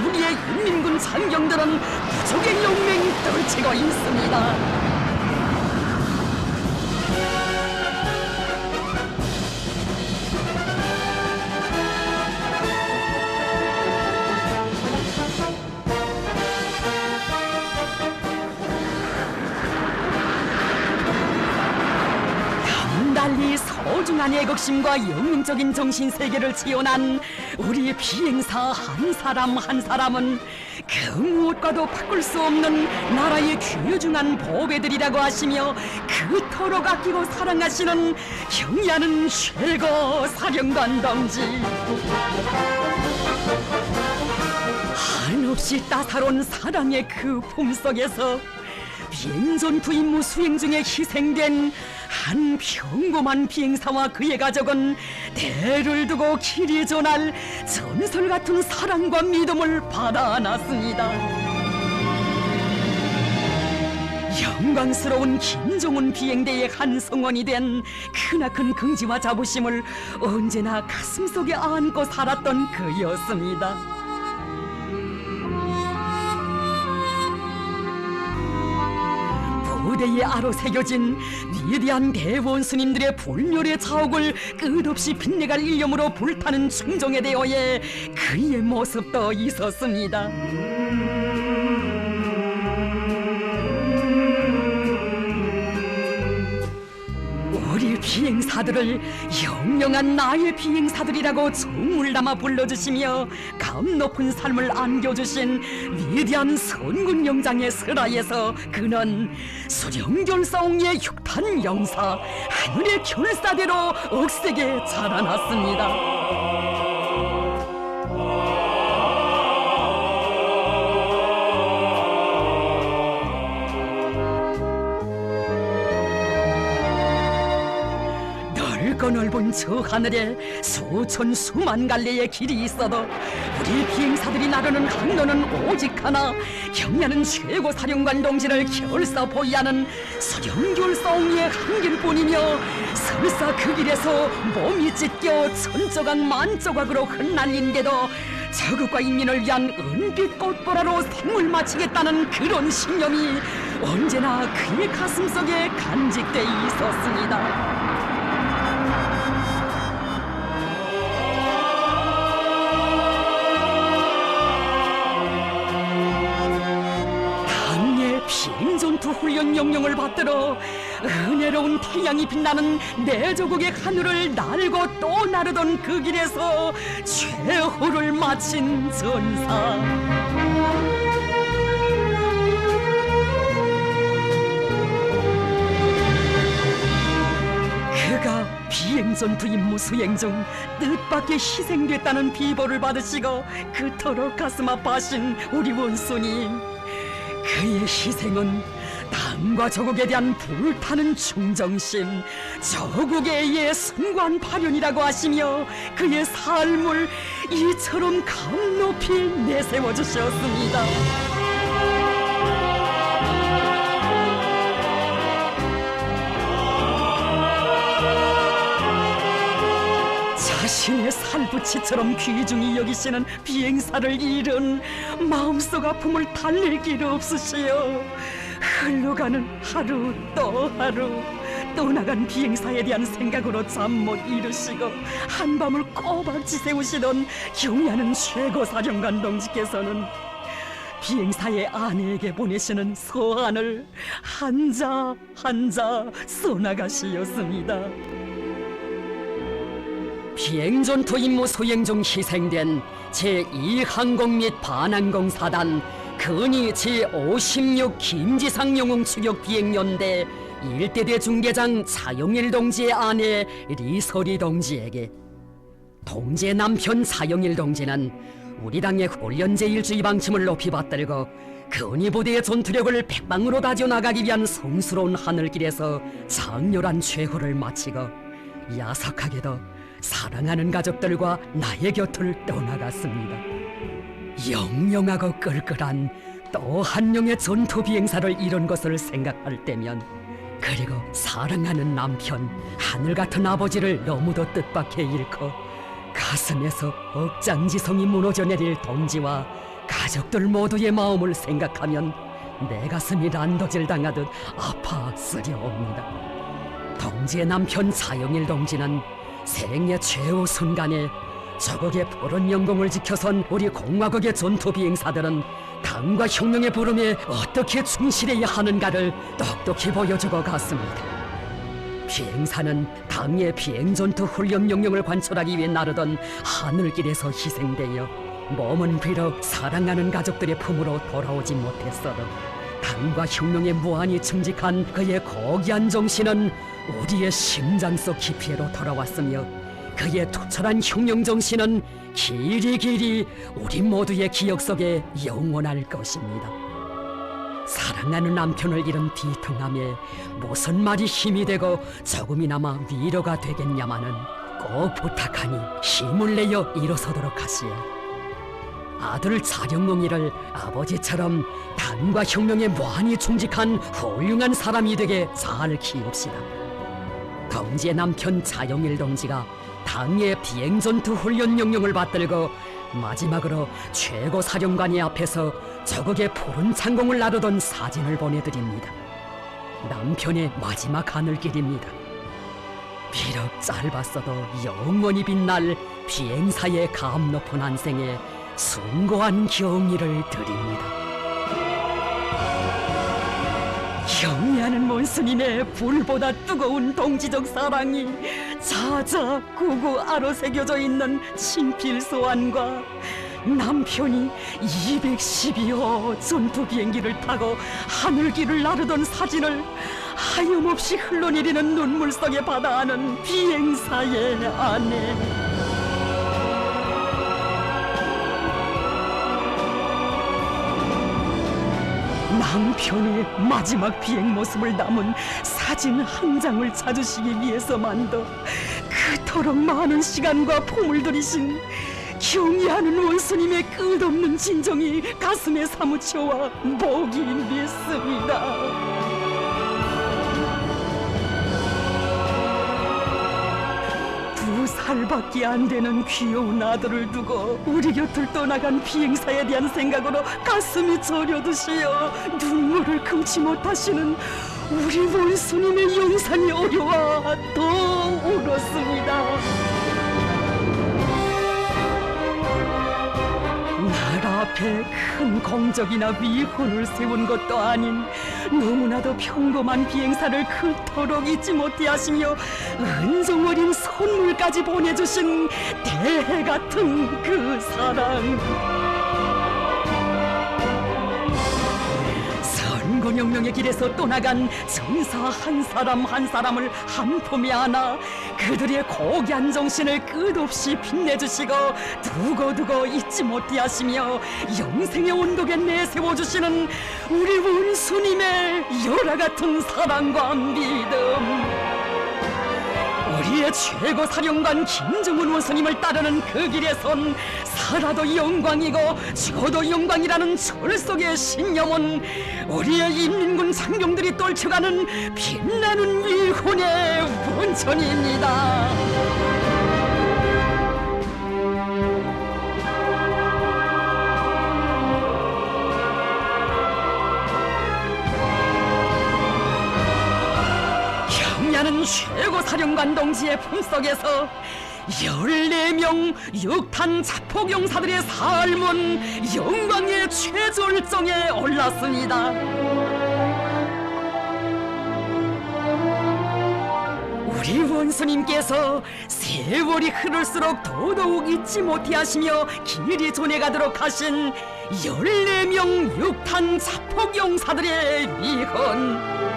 우리의 인민군 장병들은 부족의 용맹 떨치고 있습니다. 달리 소중한 애국심과 영웅적인 정신 세계를 지원한 우리 비행사 한 사람 한 사람은 그 무엇과도 바꿀 수 없는 나라의 귀중한 보배들이라고 하시며 그토록 아끼고 사랑하시는 경의하는 최고 사령관 동지, 한없이 따사로운 사랑의 그 품속에서 비행전투 임무 수행 중에 희생된 한 평범한 비행사와 그의 가족은 대를 두고 길이 전할 전설 같은 사랑과 믿음을 받아놨습니다. 영광스러운 김종훈 비행대의 한 성원이 된 크나큰 긍지와 자부심을 언제나 가슴속에 안고 살았던 그였습니다. 무대에 아로새겨진 위대한 대원수님들의 불멸의 자옥을 끝없이 빛내갈 일념으로 불타는 충정에 대하여 그의 모습도 있었습니다. 우리 비행사들을 영영한 나의 비행사들이라고 정을 담아 불러주시며 감 높은 삶을 안겨주신 위대한 선군 영장의 설하에서 그는 수령결사옹의 육탄 영사 하늘의 결사대로 억세게 자라났습니다. 넓은 저 하늘에 수천 수만 갈래의 길이 있어도 우리 비행사들이 나르는 항로는 오직 하나, 경야는 최고 사령관 동지를 결사 보위하는 수령결사옹의 한 길뿐이며 설사 그 길에서 몸이 찢겨 천조각 만조각으로 흩날린데도 저국과 인민을 위한 은빛 꽃보라로 생을 마치겠다는 그런 신념이 언제나 그의 가슴속에 간직돼 있었습니다. 비행전투 훈련 영령을 받들어 은혜로운 태양이 빛나는 내 조국의 하늘을 날고 또 나르던 그 길에서 최후를 마친 전사. 그가 비행전투 임무 수행 중 뜻밖의 희생됐다는 비보를 받으시고 그토록 가슴 아파하신 우리 원수님, 그의 희생은 당과 조국에 대한 불타는 충정심, 조국에 의해 순고한 발현이라고 하시며 그의 삶을 이처럼 감 높이 내세워 주셨습니다. 자신의 살부치처럼 귀중히 여기시는 비행사를 잃은 마음속 아픔을 달랠 길 없으시오. 흘러가는 하루 또 하루, 떠나간 비행사에 대한 생각으로 잠 못 이루시고 한밤을 꼬박 지새우시던 경야는 최고사령관 동지께서는 비행사의 아내에게 보내시는 서한을 한자 한자 써나가시었습니다. 비행전투 임무 수행 중 희생된 제2항공 및 반항공 사단 근위 제56 김지상 영웅 추격 비행연대 1대대 중대장 차영일 동지의 아내 리설이 동지에게, 동지의 남편 차영일 동지는 우리 당의 훈련제일주의 방침을 높이 받들고 근위 부대의 전투력을 백방으로 다져 나가기 위한 성스러운 하늘길에서 장렬한 최후를 마치고 야속하게도 사랑하는 가족들과 나의 곁을 떠나갔습니다. 영영하고 끌끌한 또 한 명의 전투 비행사를 잃은 것을 생각할 때면, 그리고 사랑하는 남편, 하늘 같은 아버지를 너무도 뜻밖에 잃고 가슴에서 억장지성이 무너져 내릴 동지와 가족들 모두의 마음을 생각하면 내 가슴이 난도질 당하듯 아파 쓰려옵니다. 동지의 남편 차영일 동지는 생애 최후 순간에 저국의 푸른 영공을 지켜선 우리 공화국의 전투 비행사들은 당과 혁명의 부름에 어떻게 충실해야 하는가를 똑똑히 보여주고 갔습니다. 비행사는 당의 비행전투 훈련 명령을 관철하기 위해 나르던 하늘길에서 희생되어 몸은 비록 사랑하는 가족들의 품으로 돌아오지 못했어도 당과 혁명에 무한히 충직한 그의 고귀한 정신은 우리의 심장 속 깊이로 돌아왔으며, 그의 투철한 혁명 정신은 길이 우리 모두의 기억 속에 영원할 것입니다. 사랑하는 남편을 잃은 비통함에 무슨 말이 힘이 되고 조금이나마 위로가 되겠냐마는 꼭 부탁하니 힘을 내어 일어서도록 하시오. 아들 차영몽이를 아버지처럼 당과 혁명에 무한히 충직한 훌륭한 사람이 되게 잘 키웁시다. 동지의 남편 차영일 동지가 당의 비행전투 훈련 명령을 받들고 마지막으로 최고 사령관이 앞에서 저국의 푸른 창공을 나르던 사진을 보내드립니다. 남편의 마지막 하늘길입니다. 비록 짧았어도 영원히 빛날 비행사의 감 높은 한생에 숭고한 경의를 드립니다. 경의하는 몬스님의 불보다 뜨거운 동지적 사랑이 자자구구 아로새겨져 있는 친필 소환과 남편이 212호 전투 비행기를 타고 하늘길을 나르던 사진을 하염없이 흘러내리는 눈물 속에 바다하는 비행사의 아내. 남편의 마지막 비행 모습을 담은 사진 한 장을 찾으시기 위해서만도 그토록 많은 시간과 품을 들이신 경의하는 원수님의 끝없는 진정이 가슴에 사무쳐와 목이 맺습니다. 두 살밖에 안 되는 귀여운 아들을 두고 우리 곁을 떠나간 비행사에 대한 생각으로 가슴이 저려드시어 눈물을 금치 못하시는 우리 원수님의 영상이 어려워 더 울었습니다. 나라 앞에 큰 공적이나 위훈을 세운 것도 아닌 너무나도 평범한 비행사를 그토록 잊지 못해 하시며 은종 어린 선물까지 보내주신 대해 같은 그 사랑. 선군혁명의 길에서 떠나간 전사 한 사람 한 사람을 한 품에 안아 그들의 고귀한 정신을 끝없이 빛내주시고 두고두고 잊지 못해 하시며 영생의 온독에 내세워주시는 우리 원수님의 열화 같은 사랑과 믿음. 우리의 최고 사령관 김정은 원수님을 따르는 그 길에선 살아도 영광이고 죽어도 영광이라는 철석의 신념은 우리의 인민군 장병들이 떨쳐가는 빛나는 위훈의 원천입니다. 경야는 최고 사령관 동지의 품속에서 14명 육탄 자폭용사들의 삶은 영광의 최절정에 올랐습니다. 우리 원수님께서 세월이 흐를수록 더더욱 잊지 못해 하시며 길이 전해가도록 하신 14명 육탄 자폭용사들의 위헌,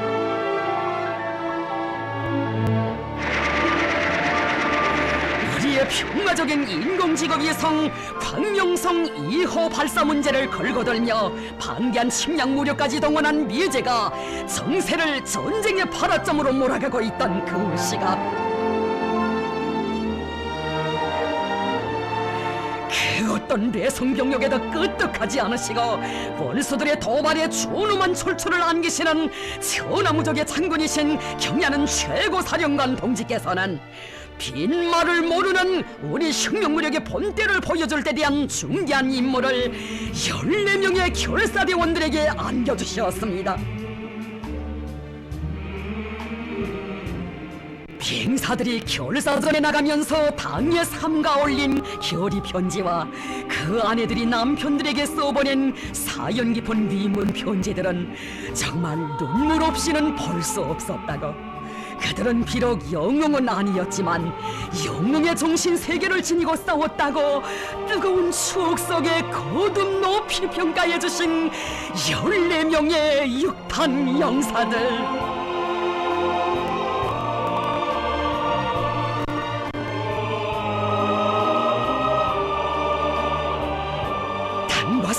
평화적인 인공지구위성 광명성 2호 발사 문제를 걸고들며 방대한 침략 무력까지 동원한 미제가 정세를 전쟁의 발화점으로 몰아가고 있던 그 시각, 그 어떤 내성병력에도 끄떡하지 않으시고 원수들의 도발에 준엄한 출처를 안기시는 천하무적의 장군이신 경야는 최고사령관 동지께서는 빈말을 모르는 우리 혁명무력의 본때를 보여줄 때 대한 중대한 임무를 14명의 결사대원들에게 안겨주셨습니다. 비행사들이 결사전에 나가면서 당에 삼가 올린 결의 편지와 그 아내들이 남편들에게 써보낸 사연 깊은 위문 편지들은 정말 눈물 없이는 볼 수 없었다고. 그들은 비록 영웅은 아니었지만 영웅의 정신 세계를 지니고 싸웠다고 뜨거운 추억 속에 거듭 높이 평가해주신 14명의 육탄 영사들.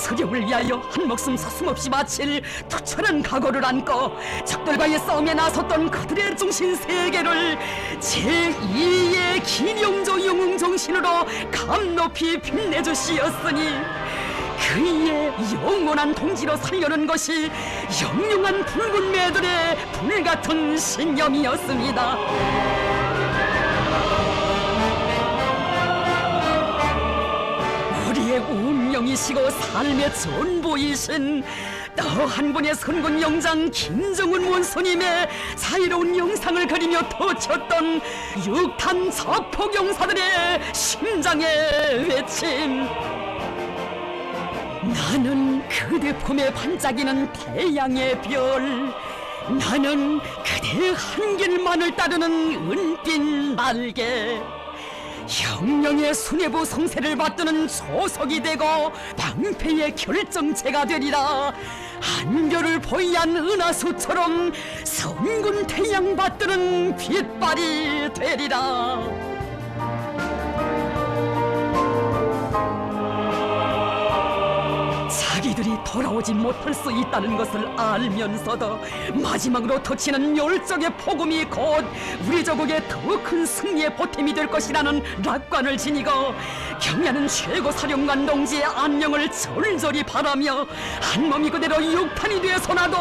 서령을 위하여 한 목숨 서슴없이 바칠 투철한 각오를 안고 적들과의 싸움에 나섰던 그들의 정신 세계를 제2의 기념조 영웅 정신으로 감높이 빛내주시었으니 그이의 영원한 동지로 살려는 것이 영영한 붉은 매들의 불같은 신념이었습니다. 운명이시고 삶의 전부이신 또 한 분의 선군 영장 김정은 원수님의 자유로운 영상을 그리며 터쳤던 육탄 자폭용사들의 심장의 외침. 나는 그대 품에 반짝이는 태양의 별, 나는 그대의 한 길만을 따르는 은빛 날개. 혁명의 수뇌부 성세를 받드는 조석이 되고 방패의 결정체가 되리라. 한별을 포위한 은하수처럼 선군 태양 받드는 빛발이 되리라. 자기들이 돌아오지 못할 수 있다는 것을 알면서도 마지막으로 터치는 열정의 폭음이 곧 우리 조국의 더 큰 승리의 보탬이 될 것이라는 낙관을 지니고 경야는 최고 사령관 동지의 안녕을 절절히 바라며 한몸이 그대로 육탄이 되어서나도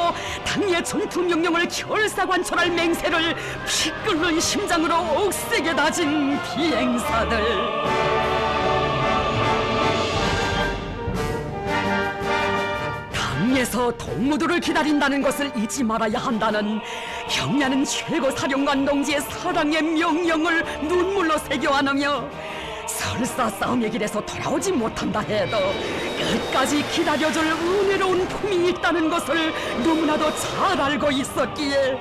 당의 전투 명령을 결사관철할 맹세를 피 끓는 심장으로 억세게 다진 비행사들. 땅에서 동무들을 기다린다는 것을 잊지 말아야 한다는 경야는 최고 사령관 동지의 사랑의 명령을 눈물로 새겨 안으며 설사 싸움의 길에서 돌아오지 못한다 해도 끝까지 기다려줄 은혜로운 품이 있다는 것을 너무나도 잘 알고 있었기에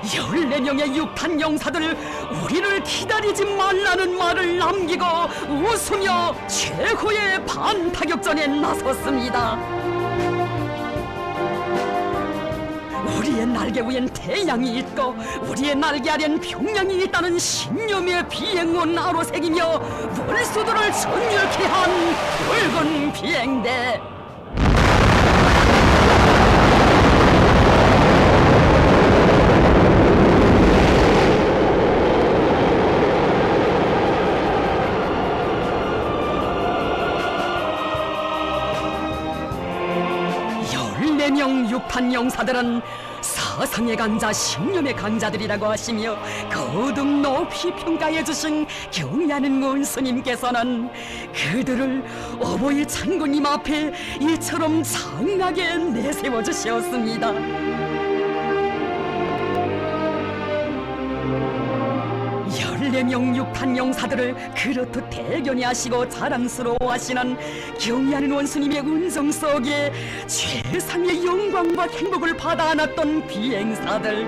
14명의 육탄 용사들 우리를 기다리지 말라는 말을 남기고 웃으며 최후의 반타격전에 나섰습니다. 우리의 날개 위엔 태양이 있고 우리의 날개 아래는 평양이 있다는 신념의 비행운 아로새기며 월수들을 전율케 한 붉은 비행대. 육탄 용사들은 사상의 강자, 신념의 강자들이라고 하시며 거듭 높이 평가해 주신 경야는 원수님께서는 그들을 어버이 장군님 앞에 이처럼 장하게 내세워 주셨습니다. 14명 육탄 용사들을 그렇듯 대견해하시고 자랑스러워하시는 경야는 원수님의 은정 속에 최상의 영광과 행복을 받아 안았던 비행사들.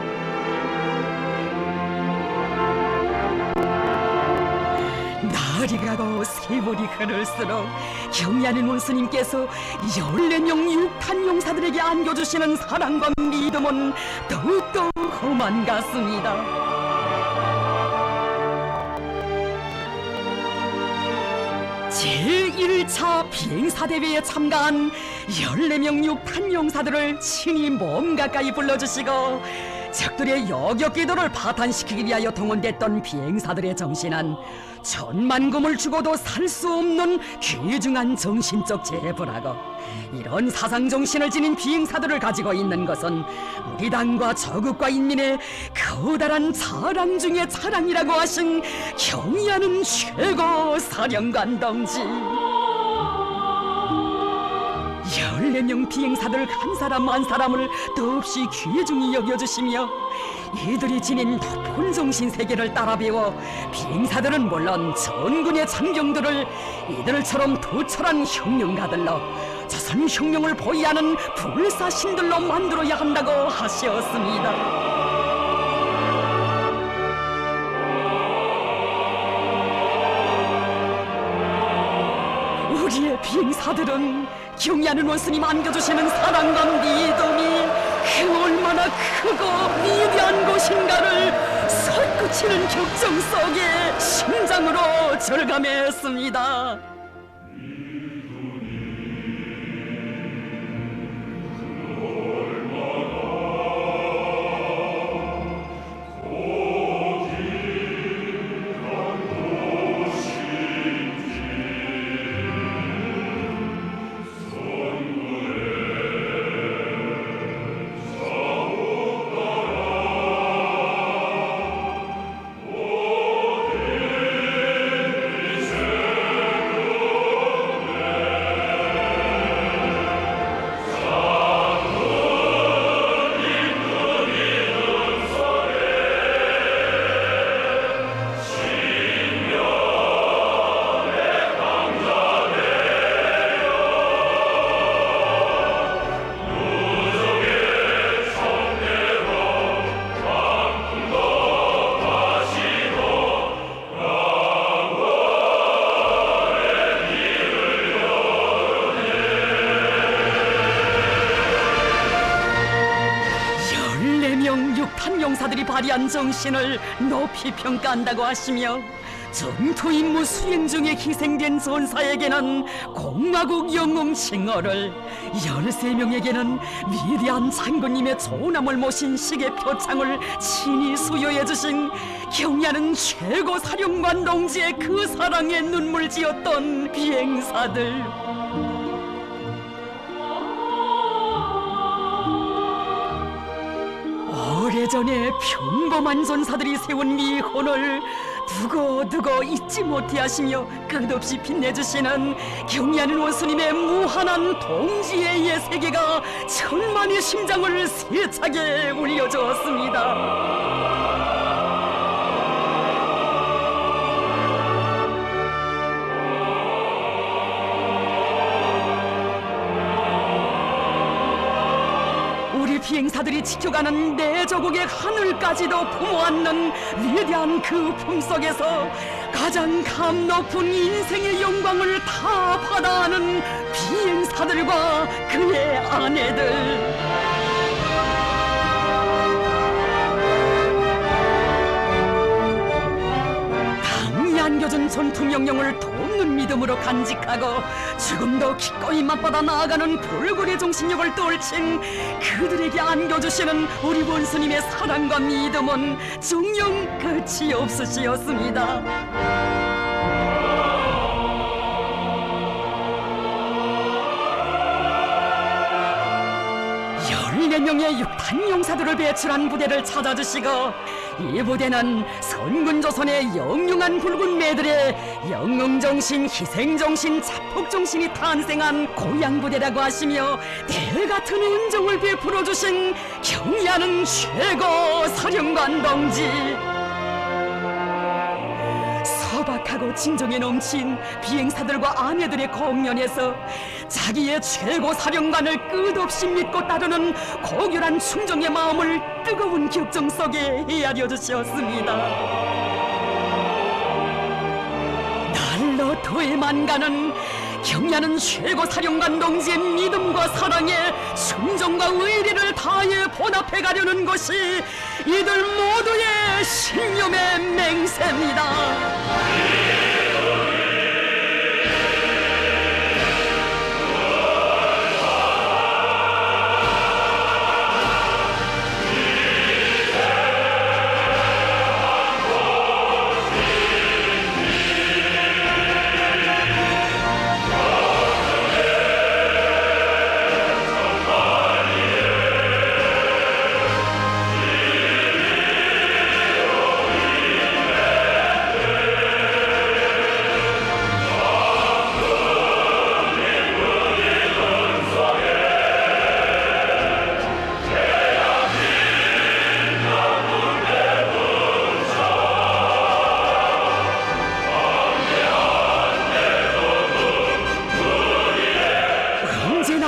날이 가고 세월이 흐를수록 경야는 원수님께서 14명 육탄 용사들에게 안겨주시는 사랑과 믿음은 더욱더 험한 같습니다. 제1차 비행사대회에 참가한 14명 육탄 용사들을 친히 몸 가까이 불러주시고 적들의 여격기도를 파탄시키기 위하여 동원됐던 비행사들의 정신은 천만금을 주고도 살 수 없는 귀중한 정신적 재부라고, 이런 사상정신을 지닌 비행사들을 가지고 있는 것은 우리 당과 저국과 인민의 커다란 자랑 중의 자랑이라고 하신 경야는 최고 사령관 동지. 14명 비행사들 한 사람 한 사람을 더없이 귀중히 여겨주시며 이들이 지닌 높은 정신세계를 따라 배워 비행사들은 물론 전군의 장병들을 이들처럼 투철한 혁명가들로 조선 혁명을 보위하는 불사신들로 만들어야 한다고 하셨습니다. 우리의 비행사들은 경야는 원수님 안겨주시는 사랑과 믿음이 그 얼마나 크고 위대한 것인가를 솟구치는 격정 속에 심장으로 절감했습니다. 육탄 용사들이 발휘한 정신을 높이 평가한다고 하시며 전투 임무 수행 중에 희생된 전사에게는 공화국 영웅 칭호를, 13명에게는 위대한 장군님의 조남을 모신 시계 표창을 친히 수여해 주신 경의하는 최고 사령관 동지의 그 사랑에 눈물 지었던 비행사들, 오래전에 평범한 전사들이 세운 미혼을 두고두고 잊지 못해 하시며 끝없이 빛내주시는 경의하는 원수님의 무한한 동지애의 세계가 천만의 심장을 세차게 울려주었습니다. 우리 비행사들이 지켜가는 내 조국의 하늘까지도 품어안는 위대한 그 품속에서 가장 감 높은 인생의 영광을 다 받아하는 비행사들과 그의 아내들, 안겨준 전투 명령을 돕는 믿음으로 간직하고 죽음도 기꺼이 맞받아 나아가는 불굴의 정신력을 떨친 그들에게 안겨주시는 우리 원수님의 사랑과 믿음은 정녕 끝이 없으시었습니다. 14명의 육탄 용사들을 배출한 부대를 찾아주시고, 이 부대는 선군조선의 영영한 붉은 매들의 영웅정신, 희생정신, 자폭정신이 탄생한 고향부대라고 하시며 대같은 은정을 베풀어주신 경의하는 최고 사령관 동지, 소박하고 진정에 넘친 비행사들과 아내들의 공연에서 자기의 최고 사령관을 끝없이 믿고 따르는 고결한 충정의 마음을 뜨거운 격정 속에 헤아려 주셨습니다. 날로 더해만 가는 경의하는 최고 사령관 동지의 믿음과 사랑에 순정과 의리를 다해 보답해 가려는 것이 이들 모두의 신념의 맹세입니다.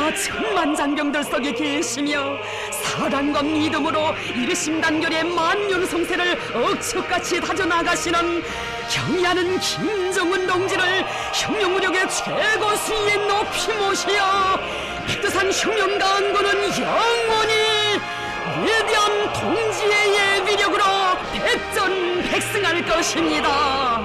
천만장병들 속에 계시며 사랑과 믿음으로 일심단결의 만년성세를 억척같이 다져나가시는 경의하는 김정은 동지를 혁명무력의 최고 수위에 높이 모시어 백두산 혁명강군은 영원히 위대한 동지의 위력으로 백전백승할 것입니다.